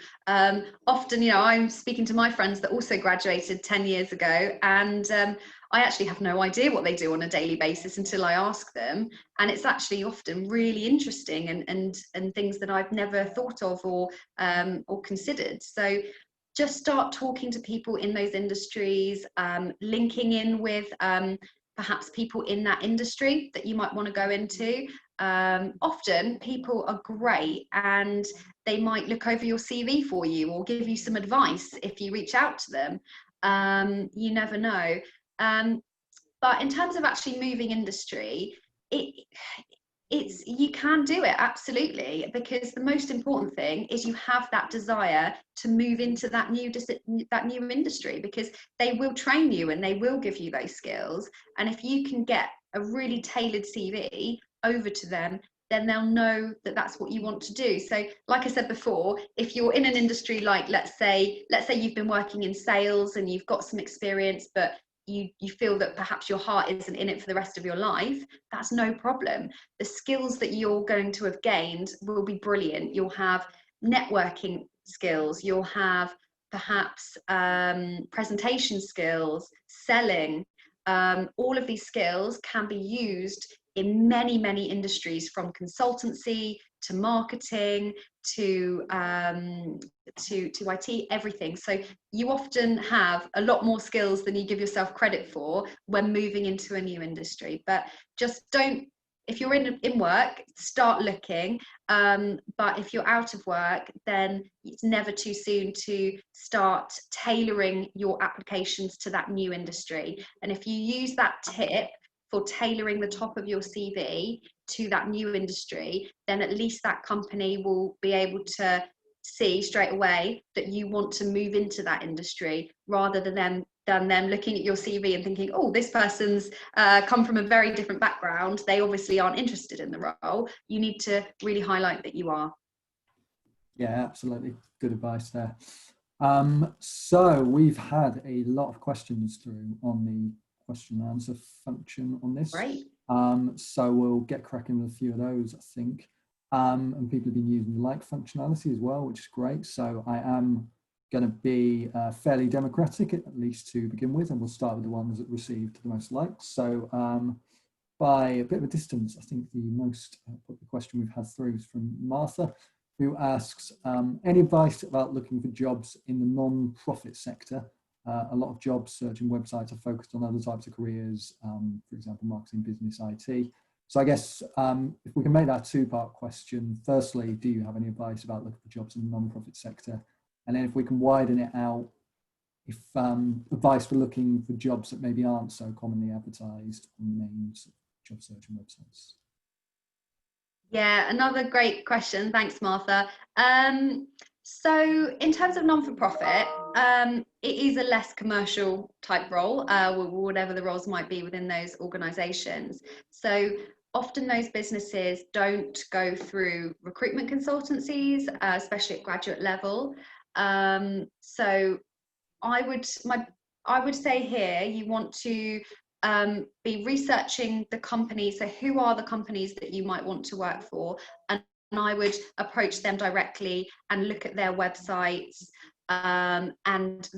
Often, you know, I'm speaking to my friends that also graduated 10 years ago, and I actually have no idea what they do on a daily basis until I ask them. And it's actually often really interesting and things that I've never thought of or considered. So just start talking to people in those industries, linking in with perhaps people in that industry that you might want to go into. Often people are great and they might look over your CV for you or give you some advice if you reach out to them. You never know. But in terms of actually moving industry, it's you can do it, absolutely, because the most important thing is you have that desire to move into that new industry, because they will train you and they will give you those skills. And if you can get a really tailored CV over to them, then they'll know that that's what you want to do. So like I said before, if you're in an industry like, let's say you've been working in sales and you've got some experience, but you feel that perhaps your heart isn't in it for the rest of your life, that's no problem. The skills that you're going to have gained will be brilliant. You'll have networking skills, you'll have perhaps presentation skills, selling. All of these skills can be used in many, many industries, from consultancy to marketing to IT, everything. So you often have a lot more skills than you give yourself credit for when moving into a new industry. But just don't, if you're in work, start looking. But if you're out of work, then it's never too soon to start tailoring your applications to that new industry. And if you use that tip for tailoring the top of your CV to that new industry, then at least that company will be able to see straight away that you want to move into that industry, rather than them looking at your CV and thinking, oh, this person's come from a very different background, they obviously aren't interested in the role. You need to really highlight that you are. Yeah, absolutely. Good advice there. So we've had a lot of questions through on the question and answer function on this. Right. So we'll get cracking with a few of those, I think. And people have been using the like functionality as well, which is great. So I am going to be fairly democratic, at least to begin with, and we'll start with the ones that received the most likes. So by a bit of a distance, I think the most popular question we've had through is from Martha, who asks, any advice about looking for jobs in the non-profit sector? A lot of job searching websites are focused on other types of careers, for example, marketing, business, IT. So I guess if we can make that a two-part question, firstly, do you have any advice about looking for jobs in the non-profit sector? And then if we can widen it out, if advice for looking for jobs that maybe aren't so commonly advertised on the main job searching websites. Yeah, another great question. Thanks, Martha. So in terms of non-for-profit, it is a less commercial type role, whatever the roles might be within those organisations. So often those businesses don't go through recruitment consultancies, especially at graduate level. So I would say here you want to be researching the companies. So who are the companies that you might want to work for? And I would approach them directly and look at their websites and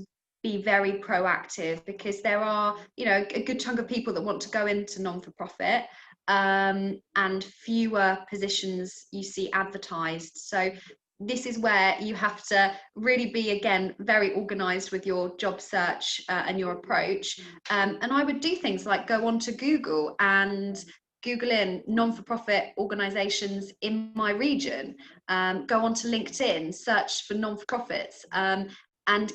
be very proactive, because there are, you know, a good chunk of people that want to go into non-for-profit and fewer positions you see advertised. So this is where you have to really be, again, very organized with your job search and your approach. And I would do things like go onto Google and Google in non-for-profit organizations in my region, go onto LinkedIn, search for non-for-profits, and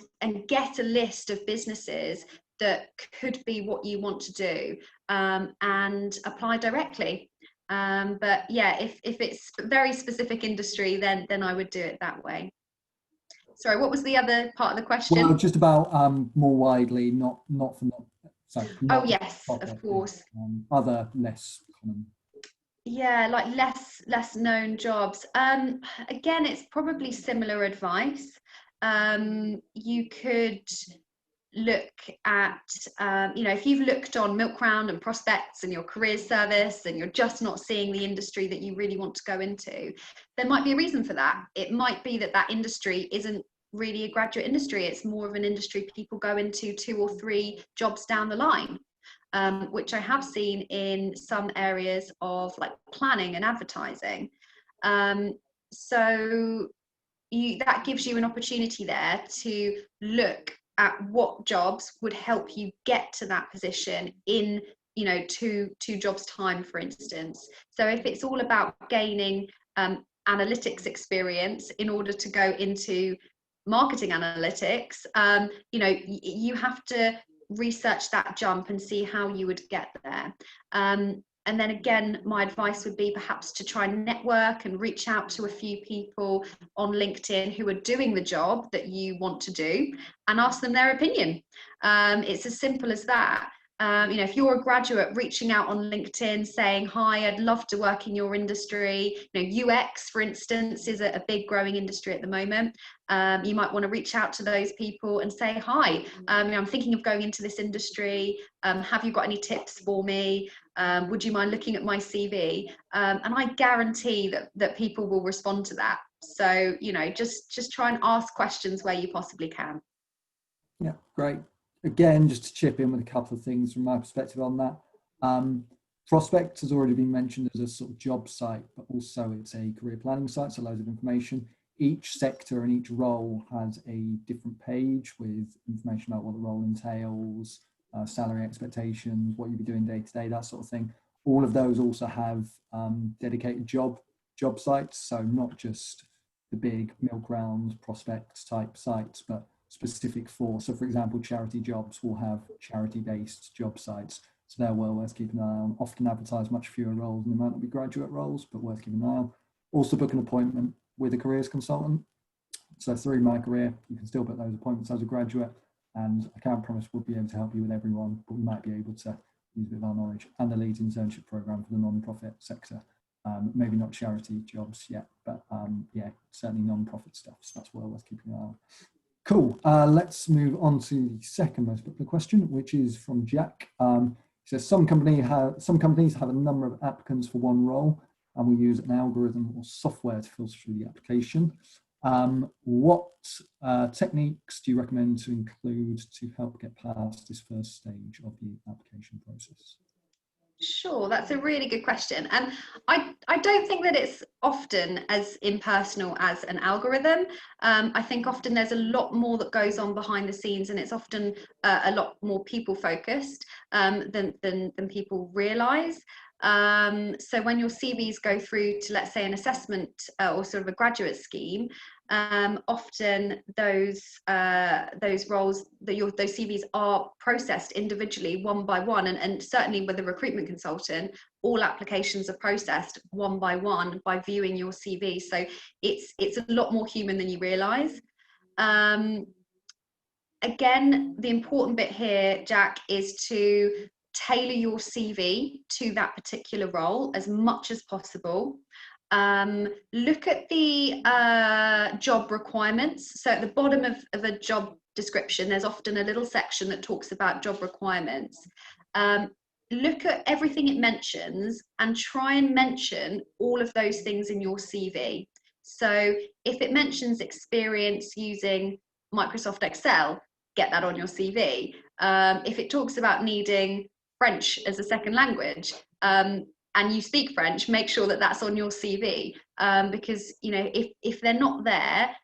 get a list of businesses that could be what you want to do, and apply directly. But yeah, if it's a very specific industry, then I would do it that way. Sorry, what was the other part of the question? Well, just about more widely, not for oh yes, of course. Other less common. Yeah, like less known jobs. Again, it's probably similar advice. You could look at, if you've looked on Milk Round and Prospects and your careers service and you're just not seeing the industry that you really want to go into, there might be a reason for that. It might be that that industry isn't really a graduate industry. It's more of an industry people go into 2 or 3 jobs down the line, which I have seen in some areas of like planning and advertising. So that gives you an opportunity there to look at what jobs would help you get to that position in, two jobs time, for instance. So if it's all about gaining analytics experience in order to go into marketing analytics, you have to research that jump and see how you would get there. And then again, my advice would be perhaps to try and network and reach out to a few people on LinkedIn who are doing the job that you want to do and ask them their opinion. It's as simple as that. If you're a graduate, reaching out on LinkedIn saying, hi, I'd love to work in your industry. UX, for instance, is a big growing industry at the moment. You might want to reach out to those people and say, hi, I'm thinking of going into this industry. Have you got any tips for me? Would you mind looking at my CV? And I guarantee that people will respond to that. So, just try and ask questions where you possibly can. Yeah, great. Again, just to chip in with a couple of things from my perspective on that. Prospect has already been mentioned as a sort of job site, but also it's a career planning site, so loads of information. Each sector and each role has a different page with information about what the role entails, salary expectations, what you'll be doing day to day, that sort of thing. All of those also have dedicated job sites, so not just the big Milk Round Prospect type sites, but specific for. So for example, charity jobs will have charity-based job sites. So they're well worth keeping an eye on. Often advertise much fewer roles, and they might not be graduate roles, but worth keeping an eye on. Also book an appointment with a careers consultant. So through My Career, you can still book those appointments as a graduate, and I can't promise we'll be able to help you with everyone, but we might be able to use a bit of our knowledge. And the Leeds Internship Programme for the non-profit sector. Maybe not charity jobs yet, but yeah, certainly non-profit stuff. So that's well worth keeping an eye on. Cool. Let's move on to the second most popular question, which is from Jack. He says, some companies have a number of applicants for one role, and we use an algorithm or software to filter through the application. What techniques do you recommend to include to help get past this first stage of the application process? Sure, that's a really good question. And I don't think that it's often as impersonal as an algorithm. I think often there's a lot more that goes on behind the scenes, and it's often a lot more people focused than people realise. So when your CVs go through to, let's say, an assessment or sort of a graduate scheme, often those roles, those CVs are processed individually, one by one, and certainly with a recruitment consultant, all applications are processed one by viewing your CV. So it's a lot more human than you realise. Again, the important bit here, Jack, is to tailor your CV to that particular role as much as possible. Look at the job requirements. So at the bottom of a job description, there's often a little section that talks about job requirements. Look at everything it mentions and try and mention all of those things in your CV. So if it mentions experience using Microsoft Excel, get that on your CV. If it talks about needing French as a second language, and you speak French, make sure that that's on your CV, because if they're not there,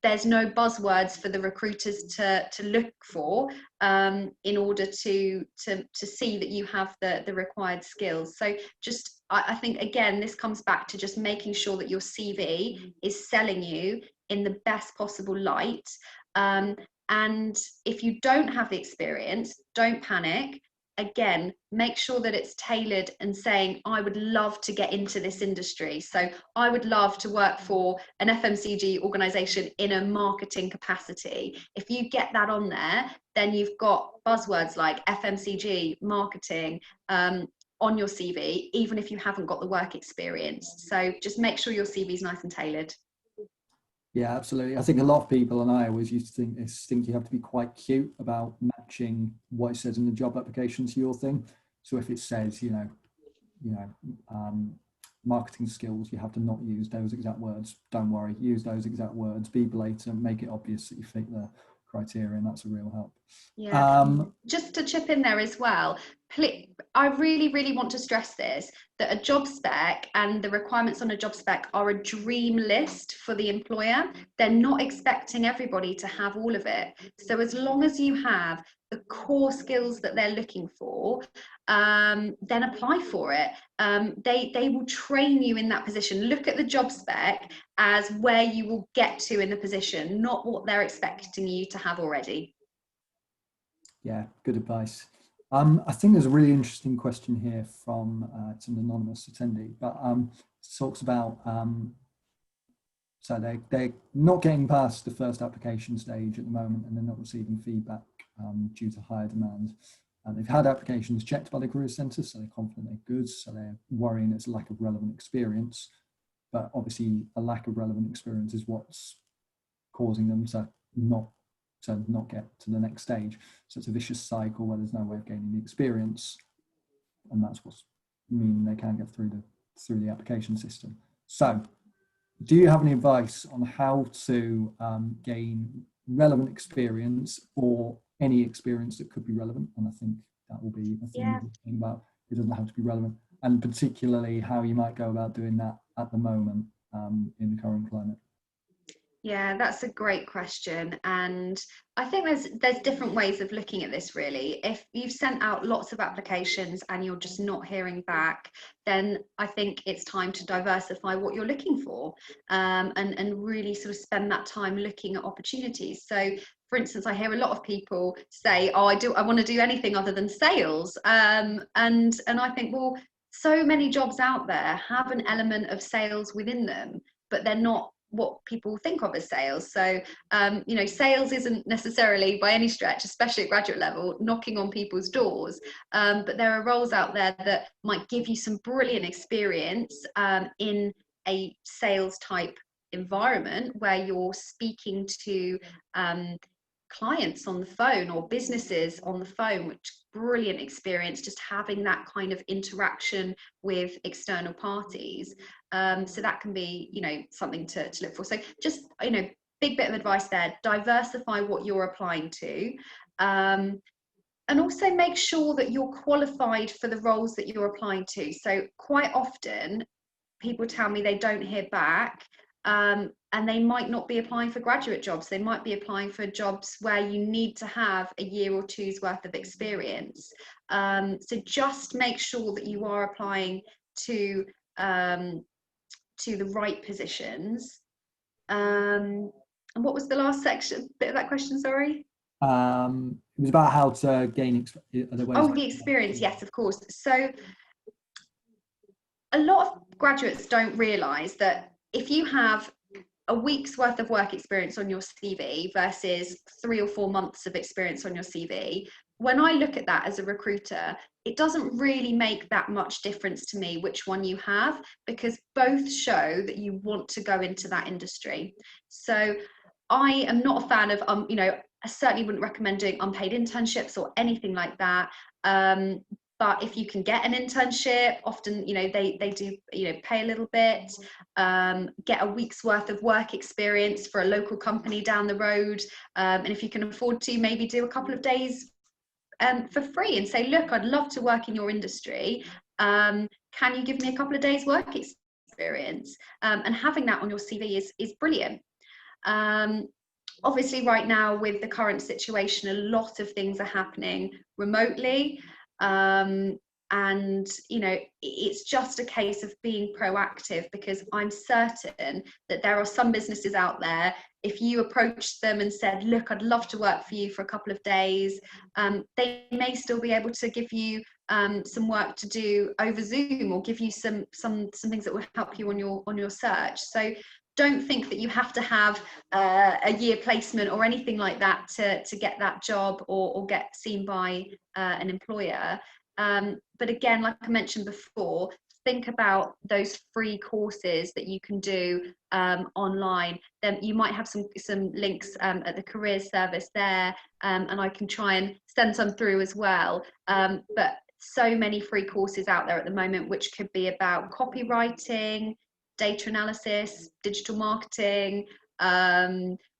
there's no buzzwords for the recruiters to look for in order to see that you have the required skills. So just I think again this comes back to just making sure that your CV is selling you in the best possible light. And if you don't have the experience, don't panic. Again, make sure that it's tailored and saying, I would love to get into this industry. So I would love to work for an FMCG organization in a marketing capacity. If you get that on there, then you've got buzzwords like FMCG, marketing, on your CV, even if you haven't got the work experience. So just make sure your CV is nice and tailored. Yeah, absolutely. I think a lot of people, and I always used to think you have to be quite cute about matching what it says in the job application to your thing. So if it says, marketing skills, you have to not use those exact words. Don't worry, use those exact words. Be blatant, make it obvious that you fit the criteria, and that's a real help. Yeah. Just to chip in there as well, I really, really want to stress this, that a job spec and the requirements on a job spec are a dream list for the employer. They're not expecting everybody to have all of it. So as long as you have the core skills that they're looking for, then apply for it. They will train you in that position. Look at the job spec as where you will get to in the position, not what they're expecting you to have already. Yeah, good advice. I think there's a really interesting question here from it's an anonymous attendee, but talks about so they're not getting past the first application stage at the moment, and they're not receiving feedback due to higher demand. They've had applications checked by the career centre, so they're confident they're good, so they're worrying it's a lack of relevant experience. But obviously, a lack of relevant experience is what's causing them to not get to the next stage. So it's a vicious cycle where there's no way of gaining the experience, and that's what's meaning they can't get through the application system. So do you have any advice on how to gain relevant experience, or any experience that could be relevant? And I think that will be a thing to think about. It doesn't have to be relevant, and particularly how you might go about doing that at the moment in the current climate. Yeah, that's a great question. And I think there's different ways of looking at this, really. If you've sent out lots of applications and you're just not hearing back, then I think it's time to diversify what you're looking for, and really sort of spend that time looking at opportunities. So for instance, I hear a lot of people say, oh, I want to do anything other than sales. And I think, well, so many jobs out there have an element of sales within them, but they're not what people think of as sales. So sales isn't necessarily by any stretch, especially at graduate level, knocking on people's doors, but there are roles out there that might give you some brilliant experience in a sales type environment where you're speaking to clients on the phone or businesses on the phone, which brilliant experience, just having that kind of interaction with external parties. So that can be, something to look for. So just, big bit of advice there, diversify what you're applying to. And also make sure that you're qualified for the roles that you're applying to. So quite often people tell me they don't hear back and they might not be applying for graduate jobs. They might be applying for jobs where you need to have a year or two's worth of experience. So just make sure that you are applying to the right positions. And what was the last bit of that question, sorry? It was about how to gain the experience. Yes, of course. So a lot of graduates don't realise that if you have a week's worth of work experience on your CV versus 3 or 4 months of experience on your CV, when I look at that as a recruiter, it doesn't really make that much difference to me which one you have, because both show that you want to go into that industry. So I am not a fan of, I certainly wouldn't recommend doing unpaid internships or anything like that. But if you can get an internship, often, they do, pay a little bit, get a week's worth of work experience for a local company down the road. And if you can afford to, maybe do a couple of days for free and say, look, I'd love to work in your industry. Can you give me a couple of days work experience? And having that on your CV is brilliant. Obviously, right now with the current situation, a lot of things are happening remotely. And it's just a case of being proactive, because I'm certain that there are some businesses out there, if you approached them and said, look, I'd love to work for you for a couple of days, they may still be able to give you some work to do over Zoom, or give you some things that will help you on your search. So don't think that you have to have a year placement or anything like that to get that job or get seen by an employer. But again, like I mentioned before, think about those free courses that you can do online. Then you might have some links at the Careers Service there, and I can try and send some through as well. But so many free courses out there at the moment, which could be about copywriting, data analysis, digital marketing,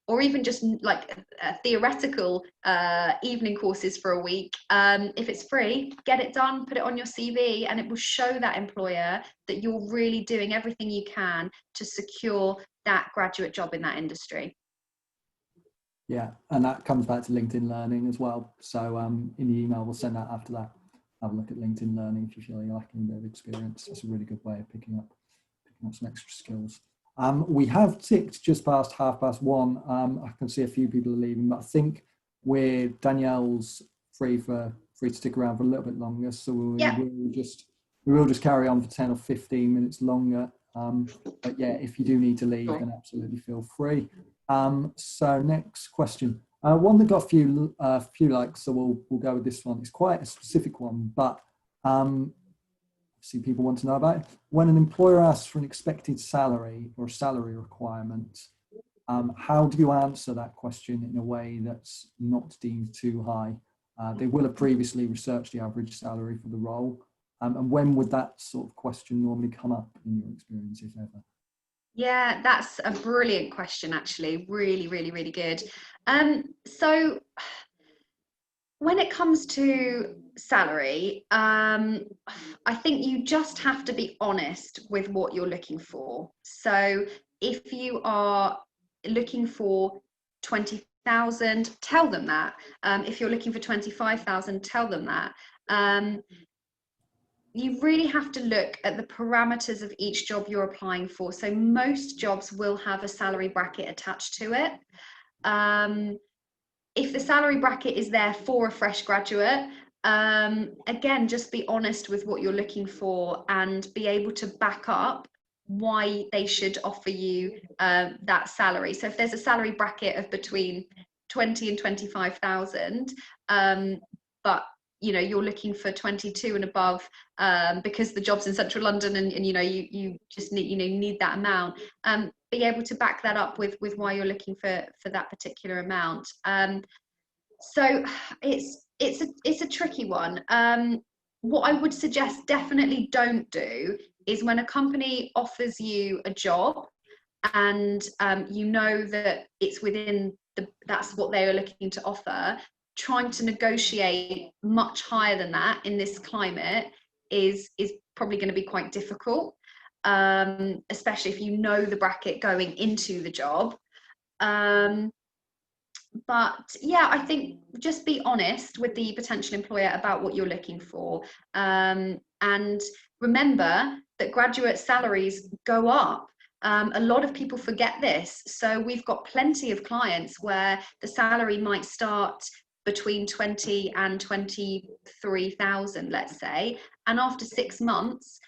or even just like theoretical evening courses for a week. If it's free, get it done, put it on your CV, and it will show that employer that you're really doing everything you can to secure that graduate job in that industry. Yeah, and that comes back to LinkedIn Learning as well. So in the email, we'll send that after that. Have a look at LinkedIn Learning if you feel you're lacking a bit of experience. It's a really good way of picking up some extra skills. We have ticked just past 1:30. I can see a few people are leaving, but I think Danielle's free to stick around for a little bit longer. So we will just carry on for 10 or 15 minutes longer. But yeah, if you do need to leave, then absolutely feel free. So next question, one that got a few likes, so we'll go with this one. It's quite a specific one, but see, people want to know about it. When an employer asks for an expected salary or a salary requirement, how do you answer that question in a way that's not deemed too high? They will have previously researched the average salary for the role. And when would that sort of question normally come up in your experience, if ever? Yeah, that's a brilliant question, actually. Really, really, really good. So when it comes to salary, I think you just have to be honest with what you're looking for. So if you are looking for 20,000, tell them that. If you're looking for 25,000, tell them that. You really have to look at the parameters of each job you're applying for. So most jobs will have a salary bracket attached to it. If the salary bracket is there for a fresh graduate, again, just be honest with what you're looking for and be able to back up why they should offer you that salary. So if there's a salary bracket of between 20 and 25,000, but you're looking for 22 and above, because the job's in central London and you just need that amount, be able to back that up with why you're looking for that particular amount. So it's a tricky one. What I would suggest definitely don't do is when a company offers you a job and that it's within that's what they are looking to offer, trying to negotiate much higher than that in this climate is probably going to be quite difficult. especially if you know the bracket going into the job. But yeah, I think just be honest with the potential employer about what you're looking for. And remember that graduate salaries go up. A lot of people forget this. So we've got plenty of clients where the salary might start between 20 and 23,000, let's say. And after 6 months,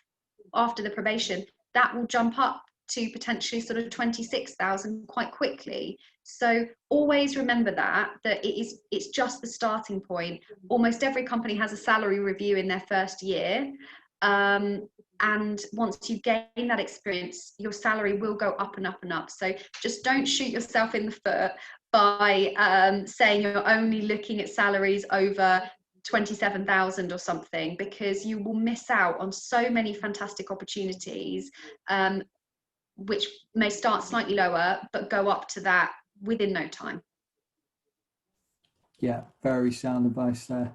after the probation, that will jump up to potentially sort of 26,000 quite quickly. So always remember that it's just the starting point. Almost every company has a salary review in their first year. And once you gain that experience, your salary will go up and up and up. So just don't shoot yourself in the foot by saying you're only looking at salaries over 27,000 or something, because you will miss out on so many fantastic opportunities, which may start slightly lower but go up to that within no time. Yeah, very sound advice there.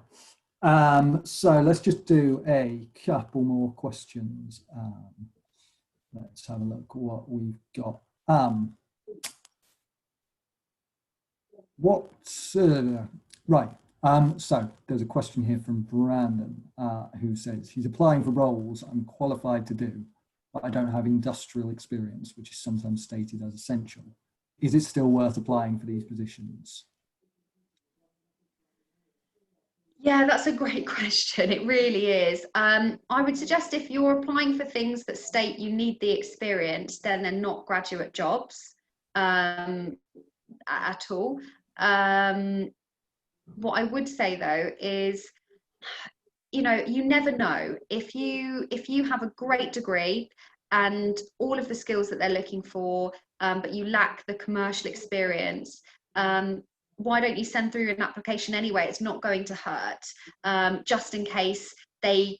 So let's just do a couple more questions. Let's have a look what we've got. Right. So there's a question here from Brandon, who says he's applying for roles I'm qualified to do, but I don't have industrial experience, which is sometimes stated as essential. Is it still worth applying for these positions? Yeah, that's a great question. It really is. I would suggest if you're applying for things that state you need the experience, then they're not graduate jobs at all. What I would say though is, you never know. If you have a great degree and all of the skills that they're looking for, but you lack the commercial experience, why don't you send through an application anyway? It's not going to hurt, just in case they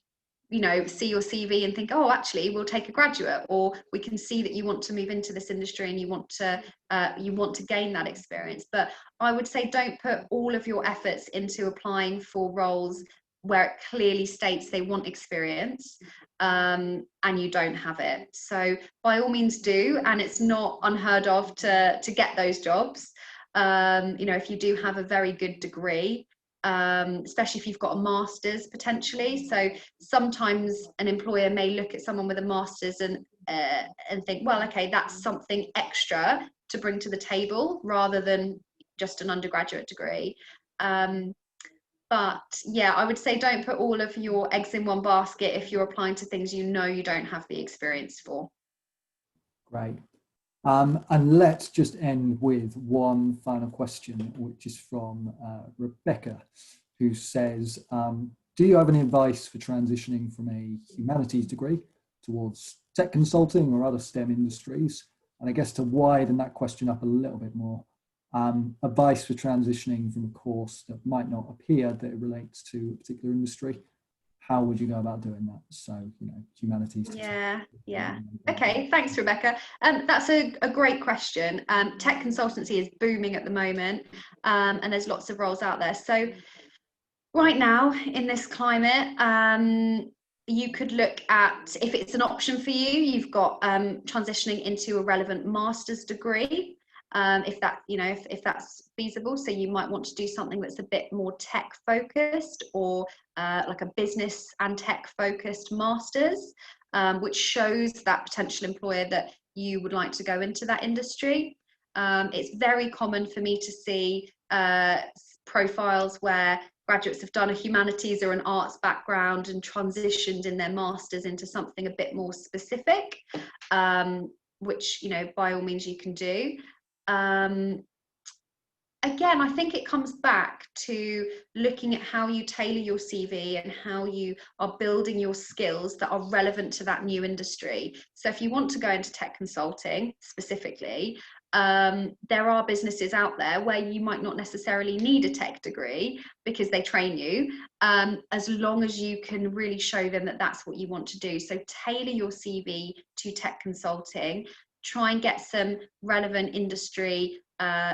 see your CV and think, oh, actually we'll take a graduate, or we can see that you want to move into this industry and you want to gain that experience. But I would say don't put all of your efforts into applying for roles where it clearly states they want experience, and you don't have it. So by all means do, and it's not unheard of to get those jobs. If you do have a very good degree, especially if you've got a master's potentially. So sometimes an employer may look at someone with a master's and think, well, okay, that's something extra to bring to the table rather than just an undergraduate degree. But yeah, I would say don't put all of your eggs in one basket if you're applying to things you don't have the experience for. Great. And let's just end with one final question, which is from Rebecca, who says, do you have any advice for transitioning from a humanities degree towards tech consulting or other STEM industries? And I guess to widen that question up a little bit more, advice for transitioning from a course that might not appear that it relates to a particular industry. How would you go about doing that? So, humanities. Yeah. Okay, thanks, Rebecca. That's a great question. Tech consultancy is booming at the moment, and there's lots of roles out there. So right now in this climate, you could look at, if it's an option for you, you've got transitioning into a relevant master's degree. If that's feasible. So you might want to do something that's a bit more tech focused, or like a business and tech focused master's, which shows that potential employer that you would like to go into that industry. It's very common for me to see profiles where graduates have done a humanities or an arts background and transitioned in their masters into something a bit more specific, which by all means you can do. Again, I think it comes back to looking at how you tailor your CV and how you are building your skills that are relevant to that new industry. So if you want to go into tech consulting specifically, there are businesses out there where you might not necessarily need a tech degree because they train you, as long as you can really show them that that's what you want to do. So tailor your CV to tech consulting. Try and get some relevant industry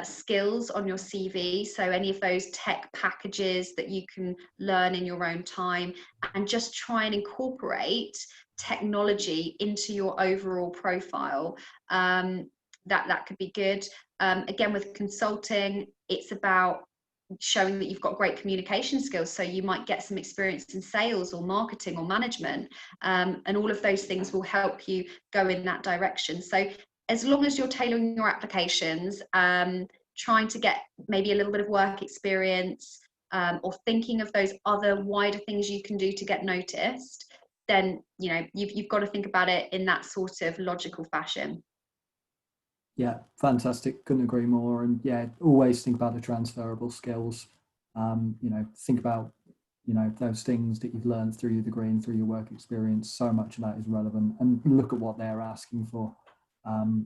skills on your CV, so any of those tech packages that you can learn in your own time, and just try and incorporate technology into your overall profile, that could be good. Again, with consulting, it's about showing that you've got great communication skills, so you might get some experience in sales or marketing or management, and all of those things will help you go in that direction. So as long as you're tailoring your applications, trying to get maybe a little bit of work experience, or thinking of those other wider things you can do to get noticed, then you've got to think about it in that sort of logical fashion. Yeah, fantastic. Couldn't agree more. And yeah, always think about the transferable skills. Think about, those things that you've learned through your degree and through your work experience. So much of that is relevant, and look at what they're asking for. And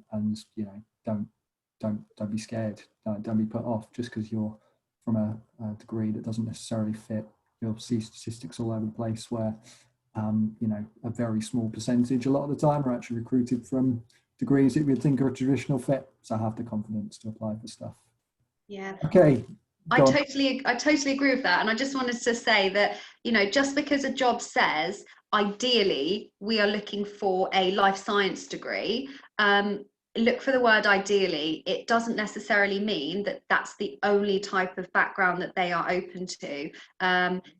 don't be scared. Don't be put off just because you're from a degree that doesn't necessarily fit. You'll see statistics all over the place where, a very small percentage a lot of the time are actually recruited from degrees that we'd think are a traditional fit. So have the confidence to apply for stuff. Yeah. Okay. I totally agree with that. And I just wanted to say that, just because a job says, ideally, we are looking for a life science degree, look for the word ideally. It doesn't necessarily mean that that's the only type of background that they are open to.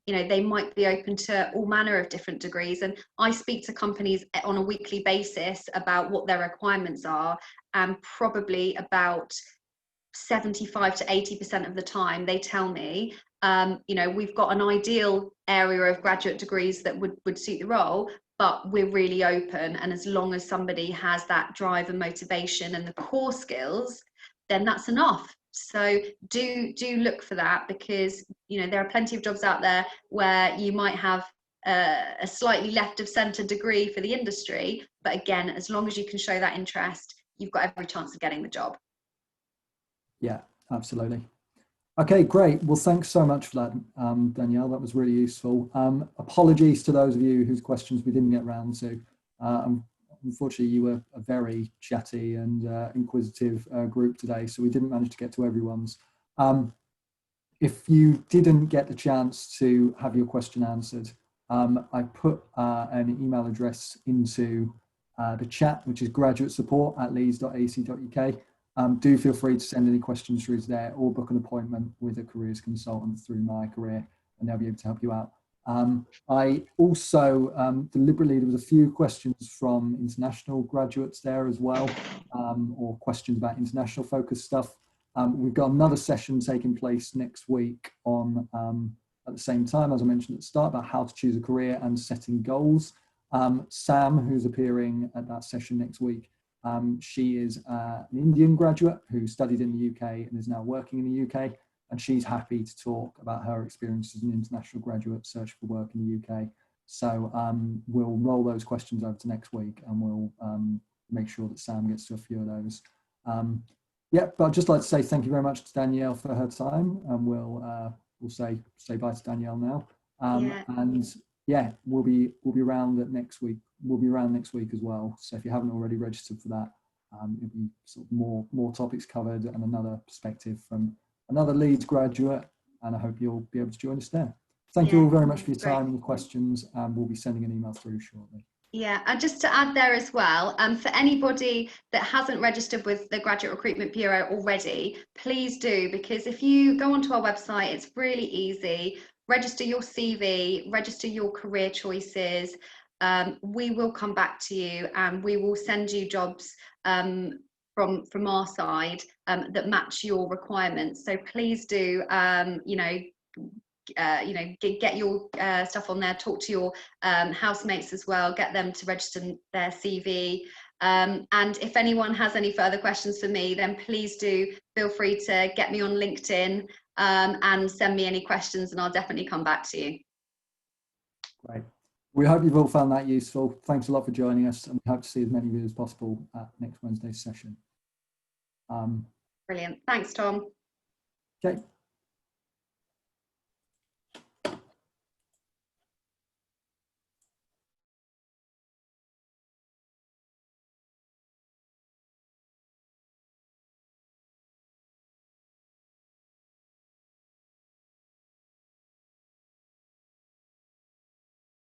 They might be open to all manner of different degrees. And I speak to companies on a weekly basis about what their requirements are, and probably about 75 to 80% of the time they tell me, we've got an ideal area of graduate degrees that would suit the role, but we're really open, and as long as somebody has that drive and motivation and the core skills, then that's enough. So do look for that, because there are plenty of jobs out there where you might have a slightly left of centre degree for the industry, but again, as long as you can show that interest, you've got every chance of getting the job. Yeah, absolutely. Okay, great. Well, thanks so much for that, Danielle. That was really useful. Apologies to those of you whose questions we didn't get round to. Unfortunately, you were a very chatty and inquisitive group today, so we didn't manage to get to everyone's. If you didn't get the chance to have your question answered, I put an email address into the chat, which is graduatesupport@leeds.ac.uk. Do feel free to send any questions through to there, or book an appointment with a careers consultant through My Career, and they'll be able to help you out. I also deliberately, there was a few questions from international graduates there as well, or questions about international focused stuff. We've got another session taking place next week on, at the same time, as I mentioned at the start, about how to choose a career and setting goals. Sam, who's appearing at that session next week, she is an Indian graduate who studied in the UK and is now working in the UK, and she's happy to talk about her experience as an international graduate searching for work in the UK. So we'll roll those questions over to next week, and we'll make sure that Sam gets to a few of those. But I'd just like to say thank you very much to Danielle for her time, and we'll say bye to Danielle now. And yeah, we'll be around next week. We'll be around next week as well. So if you haven't already registered for that, it'll be sort of more topics covered and another perspective from another Leeds graduate. And I hope you'll be able to join us there. Thank you all very much for your time and your questions. And we'll be sending an email through shortly. Yeah, and just to add there as well, for anybody that hasn't registered with the Graduate Recruitment Bureau already, please do, because if you go onto our website, it's really easy. Register your CV, register your career choices. We will come back to you, and we will send you jobs from our side that match your requirements. So please do, get your stuff on there. Talk to your housemates as well. Get them to register their CV. And if anyone has any further questions for me, then please do feel free to get me on LinkedIn and send me any questions, and I'll definitely come back to you. Great. We hope you've all found that useful. Thanks a lot for joining us, and we hope to see as many of you as possible at next Wednesday's session. Brilliant. Thanks, Tom. Okay.